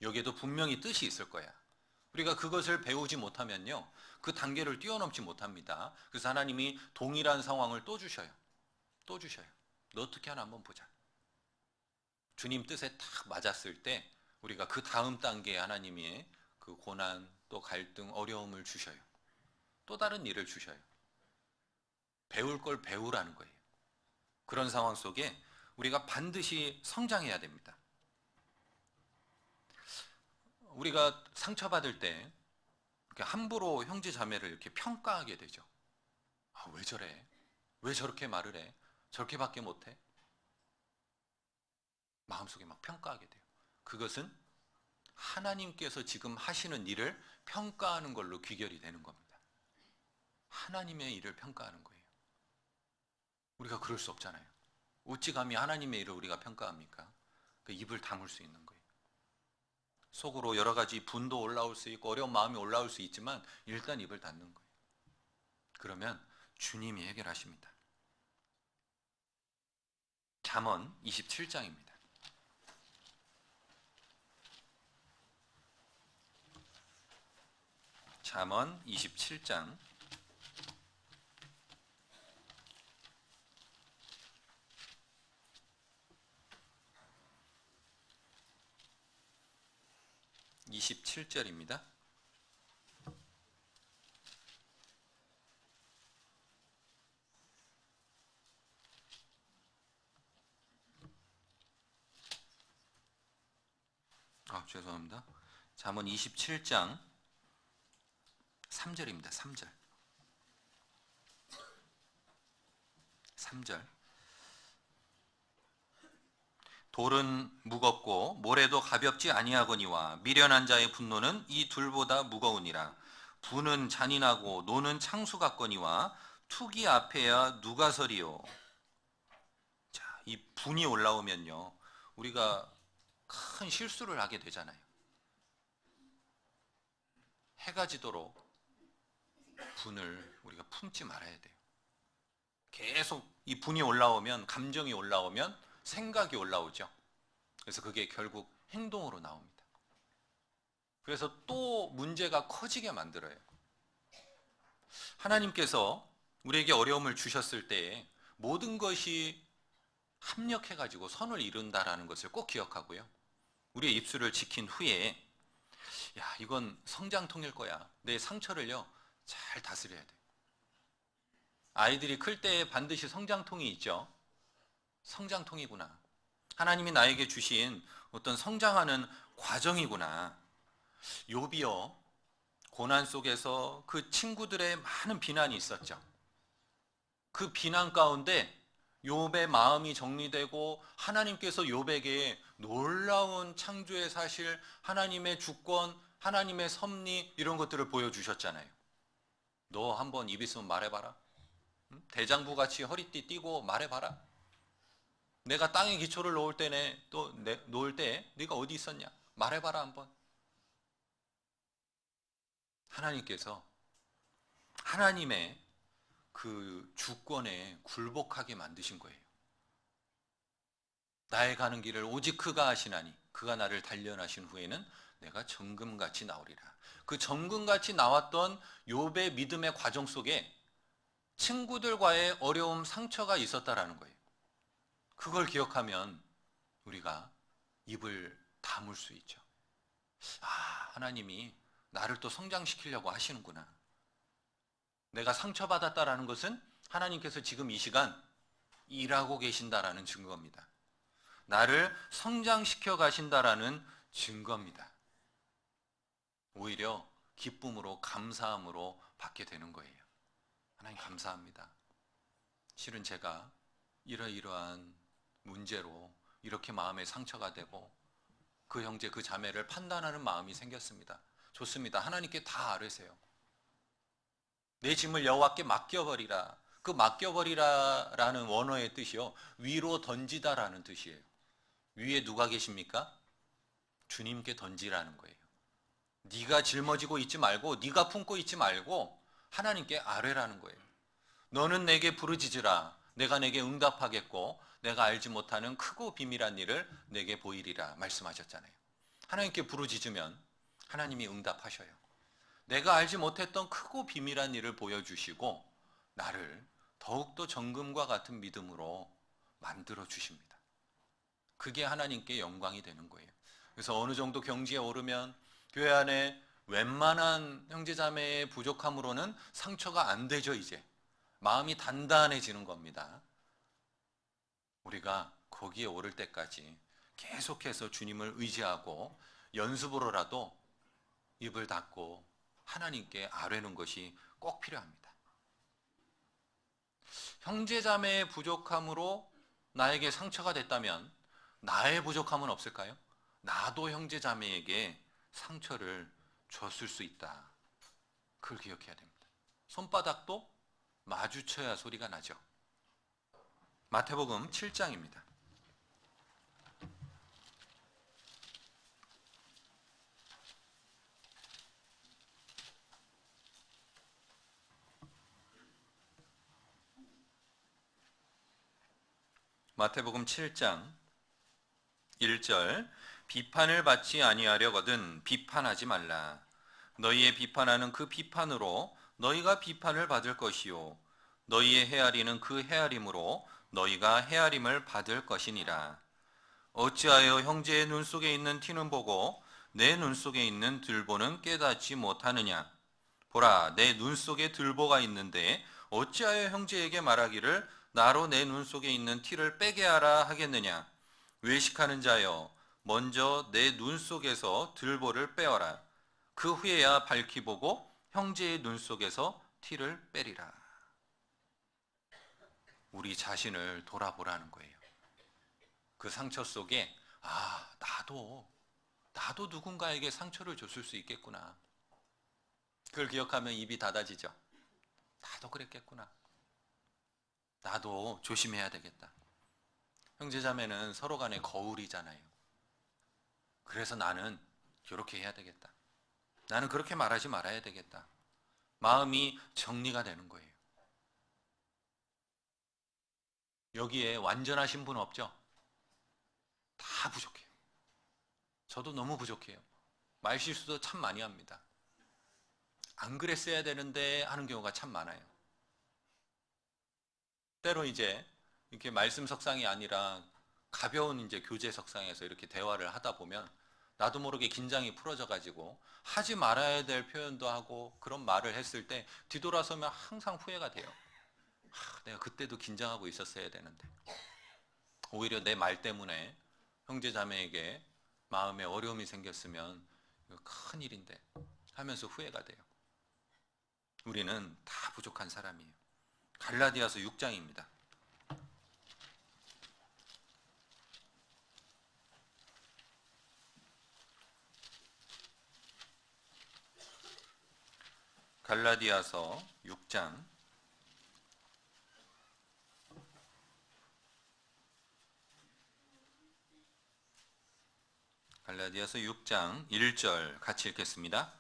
여기에도 분명히 뜻이 있을 거야. 우리가 그것을 배우지 못하면요, 그 단계를 뛰어넘지 못합니다. 그래서 하나님이 동일한 상황을 또 주셔요. 너 어떻게 하나 한번 보자. 주님 뜻에 딱 맞았을 때 우리가 그 다음 단계에 하나님이 그 고난, 또 갈등, 어려움을 주셔요. 또 다른 일을 주셔요. 배울 걸 배우라는 거예요. 그런 상황 속에 우리가 반드시 성장해야 됩니다. 우리가 상처받을 때 함부로 형제 자매를 이렇게 평가하게 되죠. 왜 저래? 왜 저렇게 말을 해? 저렇게밖에 못해? 마음속에 막 평가하게 돼요. 그것은 하나님께서 지금 하시는 일을 평가하는 걸로 귀결이 되는 겁니다. 하나님의 일을 평가하는 거예요. 우리가 그럴 수 없잖아요. 어찌 감히 하나님의 일을 우리가 평가합니까? 그 입을 다물 수 있는 거예요. 속으로 여러 가지 분도 올라올 수 있고 어려운 마음이 올라올 수 있지만 일단 입을 닫는 거예요. 그러면 주님이 해결하십니다. 잠언 27장입니다. 잠언 27장 27절입니다. 죄송합니다. 잠언 27장 3절입니다. 3절. 돌은 무겁고 모래도 가볍지 아니하거니와 미련한 자의 분노는 이 둘보다 무거우니라. 분은 잔인하고 노는 창수 같거니와 투기 앞에야 누가 서리요. 자, 이 분이 올라오면요, 우리가 큰 실수를 하게 되잖아요. 해가 지도록 분을 우리가 품지 말아야 돼요. 계속 이 분이 올라오면, 감정이 올라오면 생각이 올라오죠. 그래서 그게 결국 행동으로 나옵니다. 그래서 또 문제가 커지게 만들어요. 하나님께서 우리에게 어려움을 주셨을 때 모든 것이 합력해가지고 선을 이룬다라는 것을 꼭 기억하고요. 우리의 입술을 지킨 후에 야, 이건 성장통일 거야. 내 상처를요, 잘 다스려야 돼. 아이들이 클 때 반드시 성장통이 있죠. 성장통이구나. 하나님이 나에게 주신 어떤 성장하는 과정이구나. 욥이요, 고난 속에서 그 친구들의 많은 비난이 있었죠. 그 비난 가운데 욥의 마음이 정리되고 하나님께서 욥에게 놀라운 창조의 사실, 하나님의 주권, 하나님의 섭리 이런 것들을 보여주셨잖아요. 너 한번 입 있으면 말해봐라. 대장부 같이 허리띠 띠고 말해봐라. 내가 땅에 기초를 놓을 때네, 또 놓을 때 네가 어디 있었냐? 말해봐라 한번. 하나님께서 하나님의 그 주권에 굴복하게 만드신 거예요. 나의 가는 길을 오직 그가 아시나니 그가 나를 단련하신 후에는 내가 정금같이 나오리라. 그 정금같이 나왔던 욥의 믿음의 과정 속에 친구들과의 어려움, 상처가 있었다라는 거예요. 그걸 기억하면 우리가 입을 다물 수 있죠. 아, 하나님이 나를 또 성장시키려고 하시는구나. 내가 상처받았다라는 것은 하나님께서 지금 이 시간 일하고 계신다라는 증거입니다. 나를 성장시켜 가신다라는 증거입니다. 오히려 기쁨으로, 감사함으로 받게 되는 거예요. 하나님 감사합니다. 실은 제가 이러이러한 문제로 이렇게 마음에 상처가 되고 그 형제, 그 자매를 판단하는 마음이 생겼습니다. 좋습니다. 하나님께 다 아뢰세요. 내 짐을 여호와께 맡겨버리라. 그 맡겨버리라라는 원어의 뜻이요, 위로 던지다라는 뜻이에요. 위에 누가 계십니까? 주님께 던지라는 거예요. 네가 짊어지고 있지 말고, 네가 품고 있지 말고 하나님께 아뢰라는 거예요. 너는 내게 부르짖으라. 내가 내게 응답하겠고 내가 알지 못하는 크고 비밀한 일을 내게 보이리라 말씀하셨잖아요. 하나님께 부르짖으면 하나님이 응답하셔요. 내가 알지 못했던 크고 비밀한 일을 보여주시고 나를 더욱더 정금과 같은 믿음으로 만들어 주십니다. 그게 하나님께 영광이 되는 거예요. 그래서 어느 정도 경지에 오르면 교회 안에 웬만한 형제자매의 부족함으로는 상처가 안 되죠. 이제 마음이 단단해지는 겁니다. 우리가 거기에 오를 때까지 계속해서 주님을 의지하고 연습으로라도 입을 닫고 하나님께 아뢰는 것이 꼭 필요합니다. 형제자매의 부족함으로 나에게 상처가 됐다면 나의 부족함은 없을까요? 나도 형제자매에게 상처를 줬을 수 있다. 그걸 기억해야 됩니다. 손바닥도 마주쳐야 소리가 나죠. 마태복음 7장입니다. 마태복음 7장 1절, 비판을 받지 아니하려거든 비판하지 말라. 너희의 비판하는 그 비판으로 너희가 비판을 받을 것이요 너희의 헤아리는 그 헤아림으로 너희가 헤아림을 받을 것이니라. 어찌하여 형제의 눈 속에 있는 티는 보고 내 눈 속에 있는 들보는 깨닫지 못하느냐. 보라, 내 눈 속에 들보가 있는데 어찌하여 형제에게 말하기를 나로 내 눈 속에 있는 티를 빼게 하라 하겠느냐. 외식하는 자여, 먼저 내 눈 속에서 들보를 빼어라. 그 후에야 밝히 보고 형제의 눈 속에서 티를 빼리라. 우리 자신을 돌아보라는 거예요. 그 상처 속에 나도 누군가에게 상처를 줬을 수 있겠구나. 그걸 기억하면 입이 닫아지죠. 나도 그랬겠구나. 나도 조심해야 되겠다. 형제자매는 서로 간에 거울이잖아요. 그래서 나는 이렇게 해야 되겠다. 나는 그렇게 말하지 말아야 되겠다. 마음이 정리가 되는 거예요. 여기에 완전하신 분 없죠? 다 부족해요. 저도 너무 부족해요. 말실수도 참 많이 합니다. 안 그랬어야 되는데 하는 경우가 참 많아요. 때로 이제 이렇게 말씀 석상이 아니라 가벼운 이제 교제 석상에서 이렇게 대화를 하다 보면 나도 모르게 긴장이 풀어져 가지고 하지 말아야 될 표현도 하고 그런 말을 했을 때 뒤돌아서면 항상 후회가 돼요. 내가 그때도 긴장하고 있었어야 되는데 오히려 내 말 때문에 형제 자매에게 마음에 어려움이 생겼으면 이거 큰 일인데 하면서 후회가 돼요. 우리는 다 부족한 사람이에요. 갈라디아서 6장입니다. 갈라디아서 6장 갈라디아서 6장 1절 같이 읽겠습니다.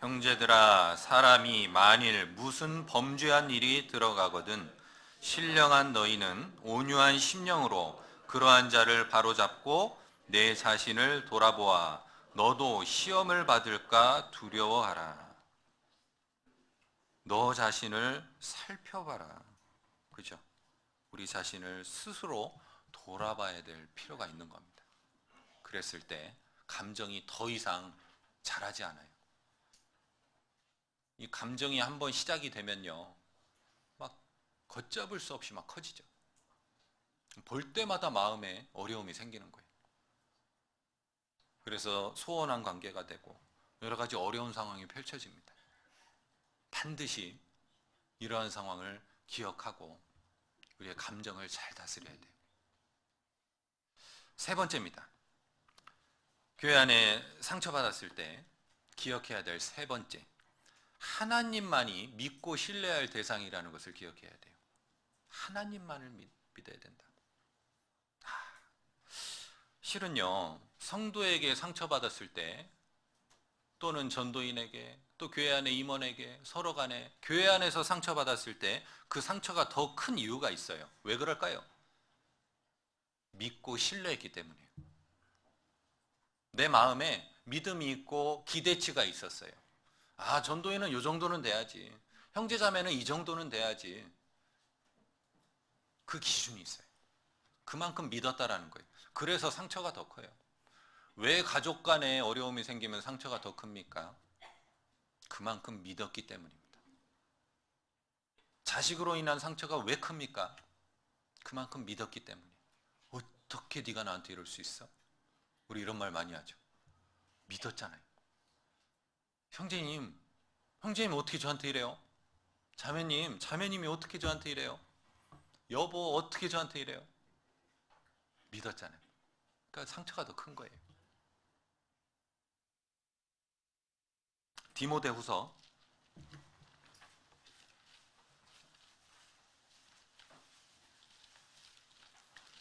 형제들아, 사람이 만일 무슨 범죄한 일이 들어가거든 신령한 너희는 온유한 심령으로 그러한 자를 바로잡고 내 자신을 돌아보아 너도 시험을 받을까 두려워하라. 너 자신을 살펴봐라. 그죠? 우리 자신을 스스로 돌아봐야 될 필요가 있는 겁니다. 그랬을 때 감정이 더 이상 자라지 않아요. 이 감정이 한번 시작이 되면요, 막 걷잡을 수 없이 막 커지죠. 볼 때마다 마음에 어려움이 생기는 거예요. 그래서 소원한 관계가 되고 여러 가지 어려운 상황이 펼쳐집니다. 반드시 이러한 상황을 기억하고 우리의 감정을 잘 다스려야 돼요. 세 번째입니다. 교회 안에 상처받았을 때 기억해야 될 세 번째, 하나님만이 믿고 신뢰할 대상이라는 것을 기억해야 돼요. 하나님만을 믿어야 된다. 실은요, 성도에게 상처받았을 때 또는 전도인에게 또 교회 안의 임원에게 서로 간에 교회 안에서 상처받았을 때 그 상처가 더 큰 이유가 있어요. 왜 그럴까요? 믿고 신뢰했기 때문이에요. 내 마음에 믿음이 있고 기대치가 있었어요. 아, 전도인은 이 정도는 돼야지. 형제자매는 이 정도는 돼야지. 그 기준이 있어요. 그만큼 믿었다라는 거예요. 그래서 상처가 더 커요. 왜 가족 간에 어려움이 생기면 상처가 더 큽니까? 그만큼 믿었기 때문입니다. 자식으로 인한 상처가 왜 큽니까? 그만큼 믿었기 때문이에요. 어떻게 네가 나한테 이럴 수 있어? 우리 이런 말 많이 하죠. 믿었잖아요. 형제님, 형제님 어떻게 저한테 이래요? 자매님, 자매님이 어떻게 저한테 이래요? 여보, 어떻게 저한테 이래요? 믿었잖아요. 그러니까 상처가 더 큰 거예요. 디모데후서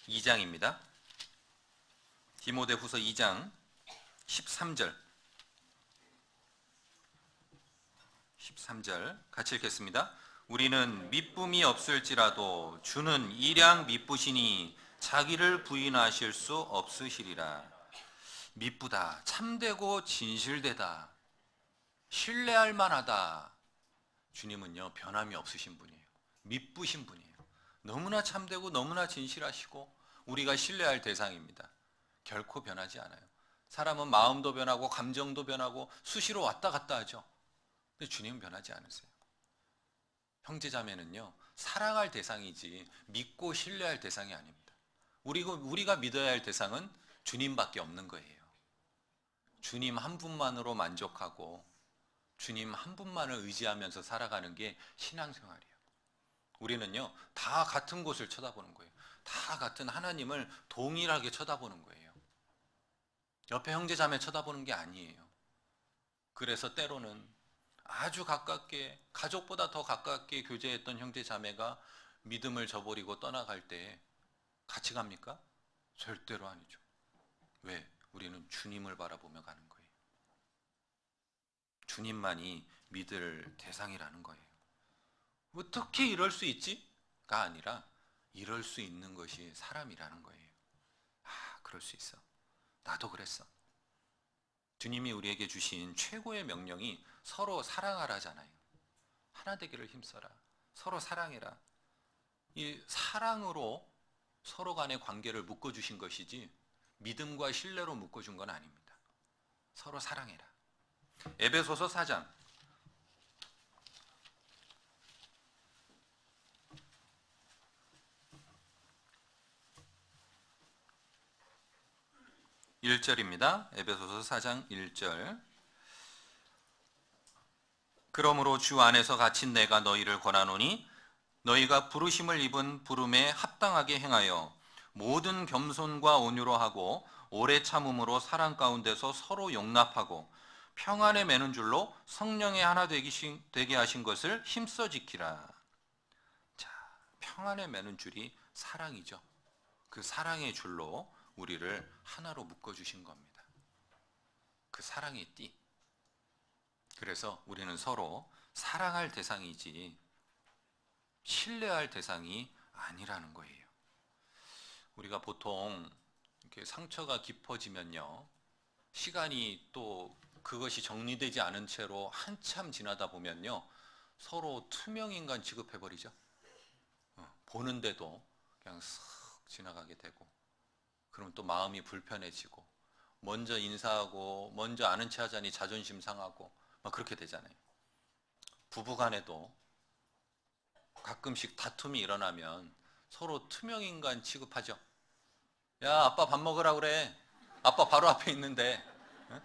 2장입니다. 디모데후서 2장 13절 13절 같이 읽겠습니다. 우리는 미쁨이 없을지라도 주는 일양 미쁘시니 자기를 부인하실 수 없으시리라. 미쁘다, 참되고 진실되다, 신뢰할 만하다. 주님은요, 변함이 없으신 분이에요. 미쁘신 분이에요. 너무나 참되고 너무나 진실하시고 우리가 신뢰할 대상입니다. 결코 변하지 않아요. 사람은 마음도 변하고 감정도 변하고 수시로 왔다 갔다 하죠. 근데 주님은 변하지 않으세요. 형제자매는요, 사랑할 대상이지 믿고 신뢰할 대상이 아닙니다. 우리가 믿어야 할 대상은 주님밖에 없는 거예요. 주님 한 분만으로 만족하고 주님 한 분만을 의지하면서 살아가는 게 신앙생활이에요. 우리는요, 다 같은 곳을 쳐다보는 거예요. 다 같은 하나님을 동일하게 쳐다보는 거예요. 옆에 형제자매 쳐다보는 게 아니에요. 그래서 때로는 아주 가깝게, 가족보다 더 가깝게 교제했던 형제자매가 믿음을 저버리고 떠나갈 때 같이 갑니까? 절대로 아니죠. 왜? 우리는 주님을 바라보며 가는 거예요. 주님만이 믿을 대상이라는 거예요. 어떻게 이럴 수 있지?가 아니라 이럴 수 있는 것이 사람이라는 거예요. 그럴 수 있어. 나도 그랬어. 주님이 우리에게 주신 최고의 명령이 서로 사랑하라잖아요. 하나 되기를 힘써라. 서로 사랑해라. 이 사랑으로 서로 간의 관계를 묶어주신 것이지 믿음과 신뢰로 묶어준 건 아닙니다. 서로 사랑해라. 에베소서 4장 1절입니다. 에베소서 4장 1절. 그러므로 주 안에서 갇힌 내가 너희를 권하노니 너희가 부르심을 입은 부름에 합당하게 행하여 모든 겸손과 온유로 하고 오래 참음으로 사랑 가운데서 서로 용납하고 평안에 매는 줄로 성령의 하나 되게 하신 것을 힘써 지키라. 자, 평안에 매는 줄이 사랑이죠. 그 사랑의 줄로 우리를 하나로 묶어주신 겁니다. 그 사랑의 띠. 그래서 우리는 서로 사랑할 대상이지 신뢰할 대상이 아니라는 거예요. 우리가 보통 이렇게 상처가 깊어지면요, 시간이 또 그것이 정리되지 않은 채로 한참 지나다 보면요, 서로 투명인간 취급해버리죠. 보는데도 그냥 쓱 지나가게 되고, 그럼 또 마음이 불편해지고, 먼저 인사하고 먼저 아는 체 하자니 자존심 상하고 막 그렇게 되잖아요. 부부간에도 가끔씩 다툼이 일어나면 서로 투명인간 취급하죠. 야, 아빠 밥 먹으라 그래. 아빠 바로 앞에 있는데. 응?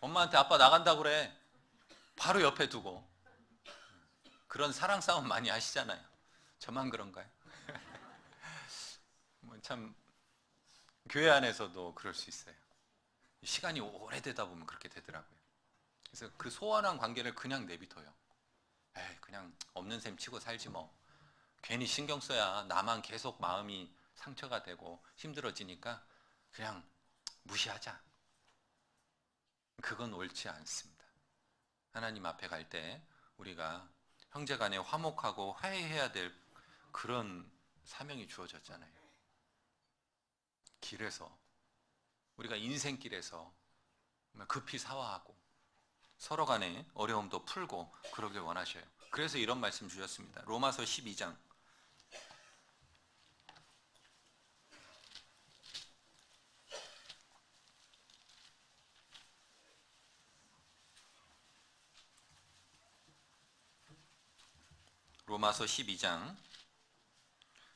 엄마한테 아빠 나간다 그래. 바로 옆에 두고. 그런 사랑 싸움 많이 하시잖아요. 저만 그런가요? 참 교회 안에서도 그럴 수 있어요. 시간이 오래되다 보면 그렇게 되더라고요. 그래서 그 소원한 관계를 그냥 내비둬요. 에이, 그냥 없는 셈 치고 살지 뭐. 괜히 신경 써야 나만 계속 마음이 상처가 되고 힘들어지니까 그냥 무시하자. 그건 옳지 않습니다. 하나님 앞에 갈 때 우리가 형제간에 화목하고 화해해야 될 그런 사명이 주어졌잖아요. 길에서, 우리가 인생길에서 급히 사화하고 서로 간에 어려움도 풀고 그러길 원하셔요. 그래서 이런 말씀 주셨습니다. 로마서 12장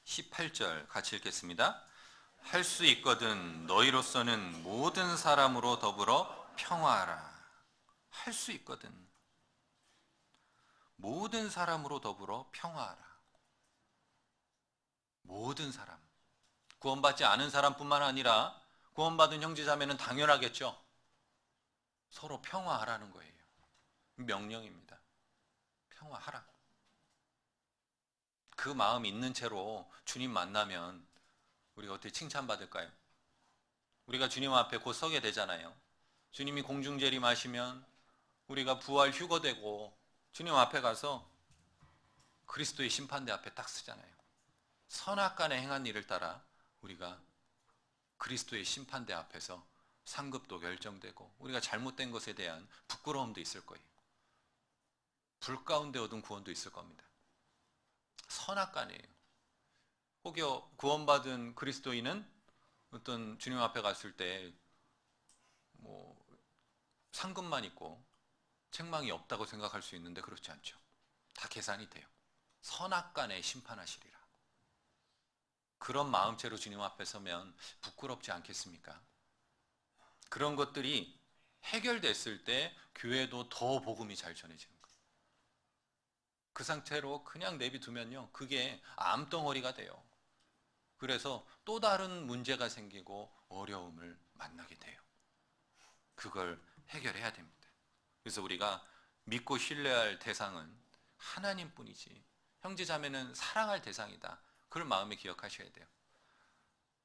18절 같이 읽겠습니다. 할 수 있거든 너희로서는 모든 사람으로 더불어 평화하라. 할 수 있거든 모든 사람으로 더불어 평화하라. 모든 사람, 구원받지 않은 사람뿐만 아니라 구원받은 형제자매는 당연하겠죠. 서로 평화하라는 거예요. 명령입니다. 평화하라. 그 마음 있는 채로 주님 만나면 우리가 어떻게 칭찬받을까요? 우리가 주님 앞에 곧 서게 되잖아요. 주님이 공중재림하시면 우리가 부활 휴거되고 주님 앞에 가서 그리스도의 심판대 앞에 딱 서잖아요. 선악간에 행한 일을 따라 우리가 그리스도의 심판대 앞에서 상급도 결정되고 우리가 잘못된 것에 대한 부끄러움도 있을 거예요. 불 가운데 얻은 구원도 있을 겁니다. 선악간이에요. 혹여 구원받은 그리스도인은 어떤 주님 앞에 갔을 때 상급만 있고 책망이 없다고 생각할 수 있는데 그렇지 않죠. 다 계산이 돼요. 선악간에 심판하시리라. 그런 마음체로 주님 앞에 서면 부끄럽지 않겠습니까? 그런 것들이 해결됐을 때 교회도 더 복음이 잘 전해지는 거예요. 그 상태로 그냥 내비두면요, 그게 암덩어리가 돼요. 그래서 또 다른 문제가 생기고 어려움을 만나게 돼요. 그걸 해결해야 됩니다. 그래서 우리가 믿고 신뢰할 대상은 하나님뿐이지 형제자매는 사랑할 대상이다. 그걸 마음에 기억하셔야 돼요.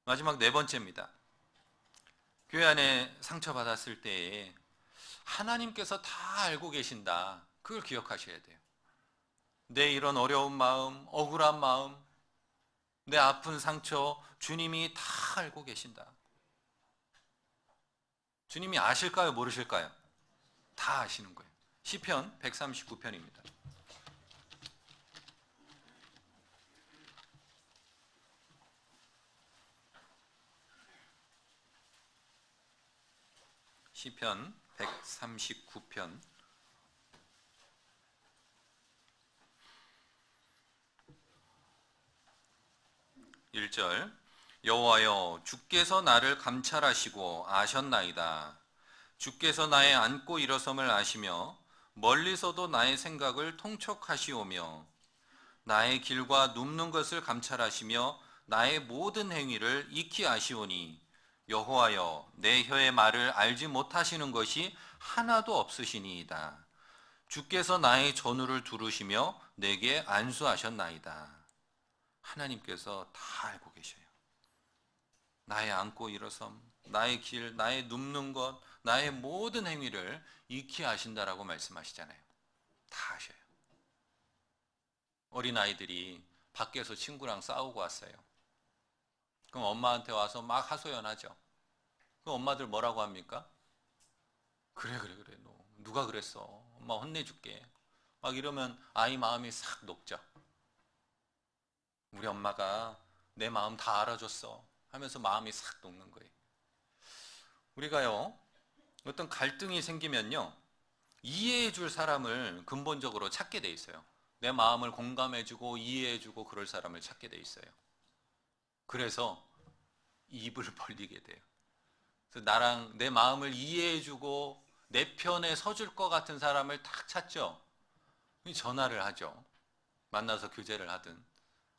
마지막 네 번째입니다. 교회 안에 상처받았을 때에 하나님께서 다 알고 계신다. 그걸 기억하셔야 돼요. 내 이런 어려운 마음, 억울한 마음, 내 아픈 상처 주님이 다 알고 계신다. 주님이 아실까요? 모르실까요? 다 아시는 거예요. 시편 139편입니다. 시편 139편 1절 여호와여 주께서 나를 감찰하시고 아셨나이다. 주께서 나의 앉고 일어섬을 아시며 멀리서도 나의 생각을 통촉하시오며 나의 길과 눕는 것을 감찰하시며 나의 모든 행위를 익히 아시오니 여호와여 내 혀의 말을 알지 못하시는 것이 하나도 없으시니이다. 주께서 나의 전우를 두루시며 내게 안수하셨나이다. 하나님께서 다 알고 계셔요. 나의 앉고 일어섬, 나의 길, 나의 눕는 것, 나의 모든 행위를 익히 아신다라고 말씀하시잖아요. 다 아셔요. 어린아이들이 밖에서 친구랑 싸우고 왔어요. 그럼 엄마한테 와서 막 하소연하죠. 그럼 엄마들 뭐라고 합니까? 그래 너 누가 그랬어? 엄마 혼내줄게. 막 이러면 아이 마음이 싹 녹죠. 우리 엄마가 내 마음 다 알아줬어 하면서 마음이 싹 녹는 거예요. 우리가요 어떤 갈등이 생기면요 이해해 줄 사람을 근본적으로 찾게 돼 있어요. 내 마음을 공감해 주고 이해해 주고 그럴 사람을 찾게 돼 있어요. 그래서 입을 벌리게 돼요. 그래서 나랑 내 마음을 이해해 주고 내 편에 서줄 것 같은 사람을 딱 찾죠. 전화를 하죠. 만나서 교제를 하든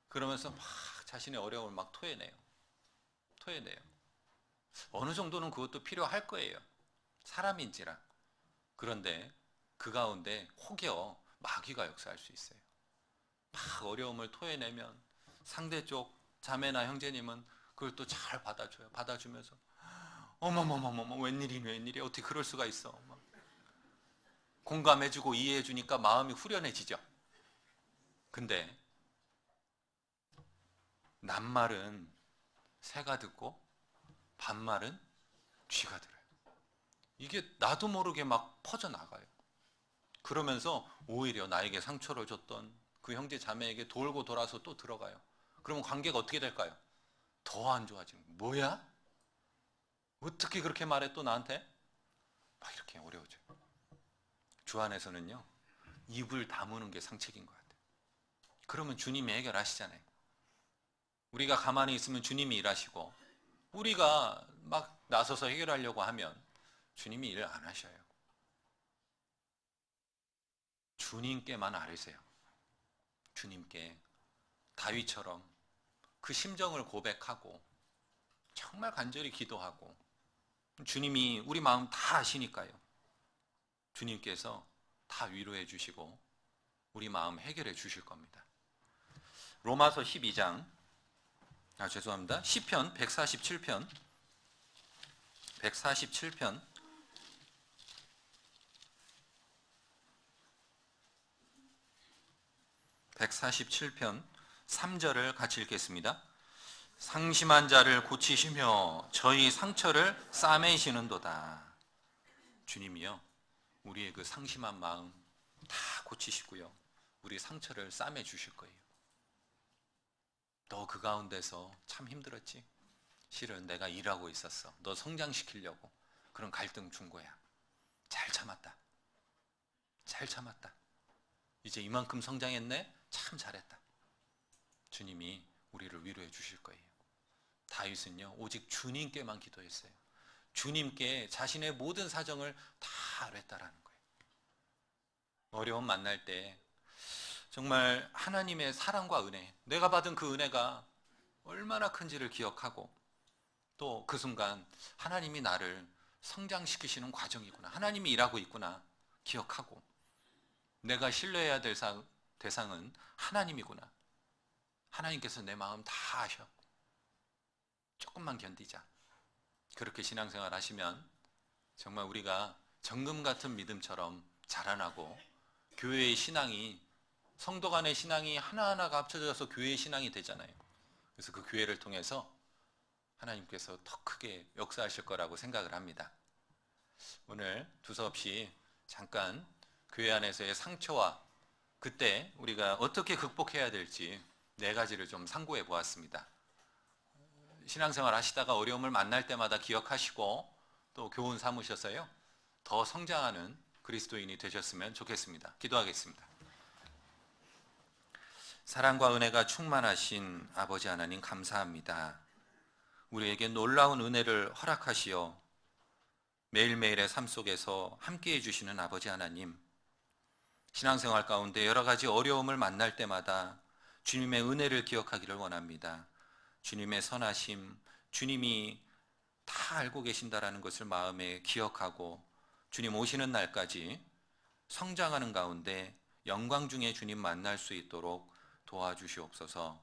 그러면서 막 자신의 어려움을 막 토해내요. 어느 정도는 그것도 필요할 거예요. 사람인지라. 그런데 그 가운데 혹여 마귀가 역사할 수 있어요. 막 어려움을 토해내면 상대 쪽 자매나 형제님은 그걸 또 잘 받아줘요. 받아주면서 어머머머머머 웬일이야 어떻게 그럴 수가 있어. 막 공감해주고 이해해주니까 마음이 후련해지죠. 근데 낱말은 새가 듣고 반말은 쥐가 들어요. 이게 나도 모르게 막 퍼져나가요. 그러면서 오히려 나에게 상처를 줬던 그 형제 자매에게 돌고 돌아서 또 들어가요. 그러면 관계가 어떻게 될까요? 더 안 좋아지는 거예요. 뭐야? 어떻게 그렇게 말해 또 나한테? 막 이렇게 어려워져요. 주 안에서는요 입을 다무는 게 상책인 것 같아요. 그러면 주님이 해결하시잖아요. 우리가 가만히 있으면 주님이 일하시고 우리가 막 나서서 해결하려고 하면 주님이 일을 안 하셔요. 주님께만 아뢰세요. 주님께 다윗처럼 그 심정을 고백하고 정말 간절히 기도하고 주님이 우리 마음 다 아시니까요. 주님께서 다 위로해 주시고 우리 마음 해결해 주실 겁니다. 로마서 12장 죄송합니다. 시편 147편 147편 3절을 같이 읽겠습니다. 상심한 자를 고치시며 저희 상처를 싸매시는도다. 주님이요 우리의 그 상심한 마음 다 고치시고요 우리 상처를 싸매 주실 거예요. 너 그 가운데서 참 힘들었지? 실은 내가 일하고 있었어. 너 성장시키려고 그런 갈등 준 거야. 잘 참았다. 이제 이만큼 성장했네? 참 잘했다. 주님이 우리를 위로해 주실 거예요. 다윗은요 오직 주님께만 기도했어요. 주님께 자신의 모든 사정을 다 아뢰었다라는 거예요. 어려움 만날 때 정말 하나님의 사랑과 은혜, 내가 받은 그 은혜가 얼마나 큰지를 기억하고 또 그 순간 하나님이 나를 성장시키시는 과정이구나, 하나님이 일하고 있구나 기억하고 내가 신뢰해야 될 대상은 하나님이구나, 하나님께서 내 마음 다 아셔, 조금만 견디자. 그렇게 신앙생활 하시면 정말 우리가 정금 같은 믿음처럼 자라나고 교회의 신앙이 성도 간의 신앙이 하나하나가 합쳐져서 교회의 신앙이 되잖아요. 그래서 그 교회를 통해서 하나님께서 더 크게 역사하실 거라고 생각을 합니다. 오늘 두서없이 잠깐 교회 안에서의 상처와 그때 우리가 어떻게 극복해야 될지 4가지를 좀 상고해 보았습니다. 신앙생활 하시다가 어려움을 만날 때마다 기억하시고 또 교훈 삼으셔서요, 더 성장하는 그리스도인이 되셨으면 좋겠습니다. 기도하겠습니다. 사랑과 은혜가 충만하신 아버지 하나님 감사합니다. 우리에게 놀라운 은혜를 허락하시어 매일매일의 삶 속에서 함께해 주시는 아버지 하나님, 신앙생활 가운데 여러 가지 어려움을 만날 때마다 주님의 은혜를 기억하기를 원합니다. 주님의 선하심, 주님이 다 알고 계신다라는 것을 마음에 기억하고 주님 오시는 날까지 성장하는 가운데 영광 중에 주님 만날 수 있도록 도와주시옵소서.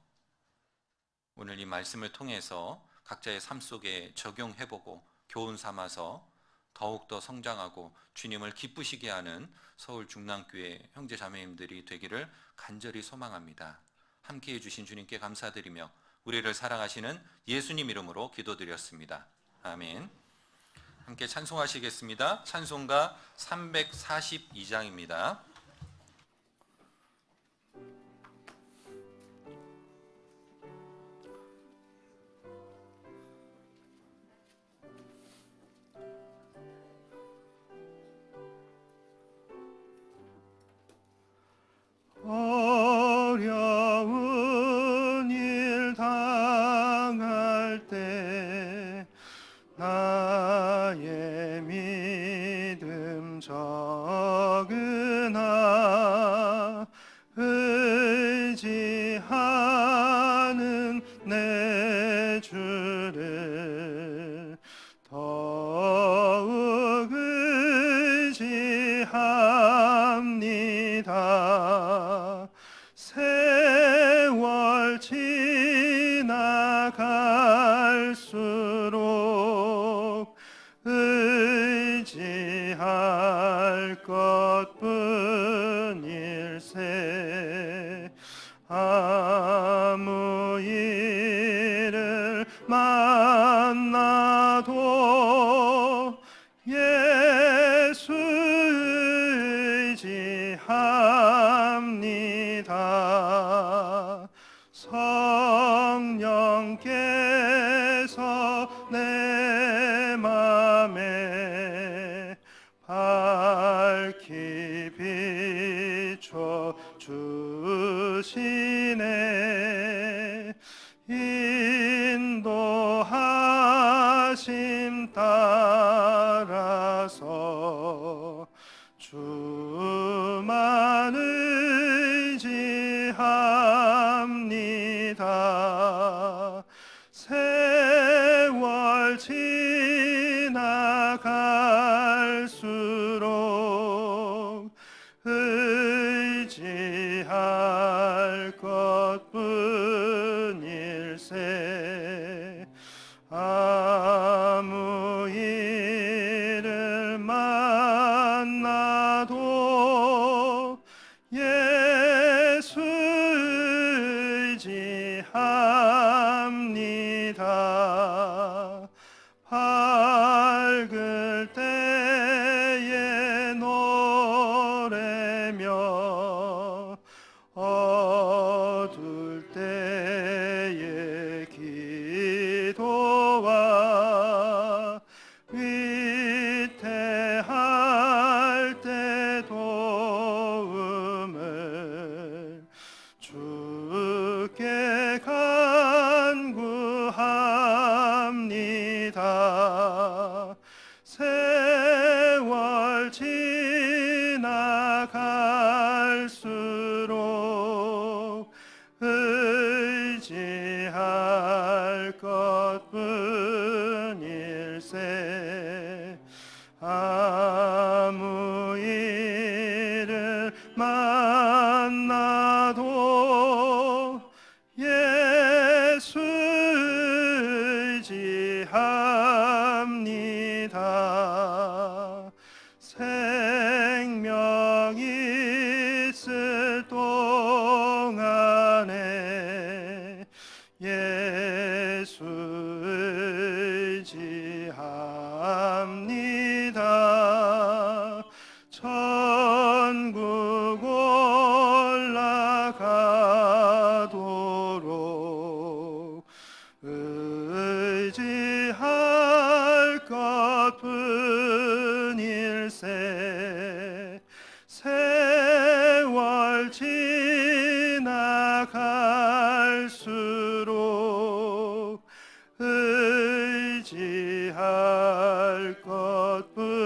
오늘 이 말씀을 통해서 각자의 삶 속에 적용해보고 교훈 삼아서 더욱더 성장하고 주님을 기쁘시게 하는 서울 중랑교회 형제 자매님들이 되기를 간절히 소망합니다. 함께해 주신 주님께 감사드리며 우리를 사랑하시는 예수님 이름으로 기도드렸습니다. 아멘. 함께 찬송하시겠습니다. 찬송가 342장입니다. 어려운 일 당할 때 나의 믿음 적으나 의지하는 내 주를 더욱 의지합니다. 세월 지나갈수록 의지할 것뿐일세. 아무 일을 만나도 예수 의지합니다. 성령께서 내 맘에 밝히 비춰 주시네. 인도하심 따라서 주만 의지합니다. 세월 지나갈수록 의지할 것뿐일세. 아무 일을 만나도 예수 의지합니다. 밝을 때에 노래며 어두울 때에 기도와 위태할 때 도움을 주께 간구합니다. 세월 지나갈수록 의지할 것뿐일세. 아무 일을 만나도 예수 의지합니다. 생명 있을 도 의지합니다. 천국 올라가도록 의지할 것뿐일세. 세월 지나갈수록 의지할 것뿐일세.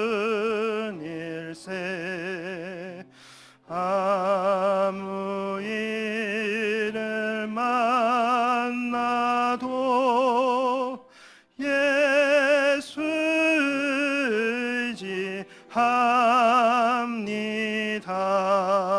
아무 일을 만나도 예수 의지합니다.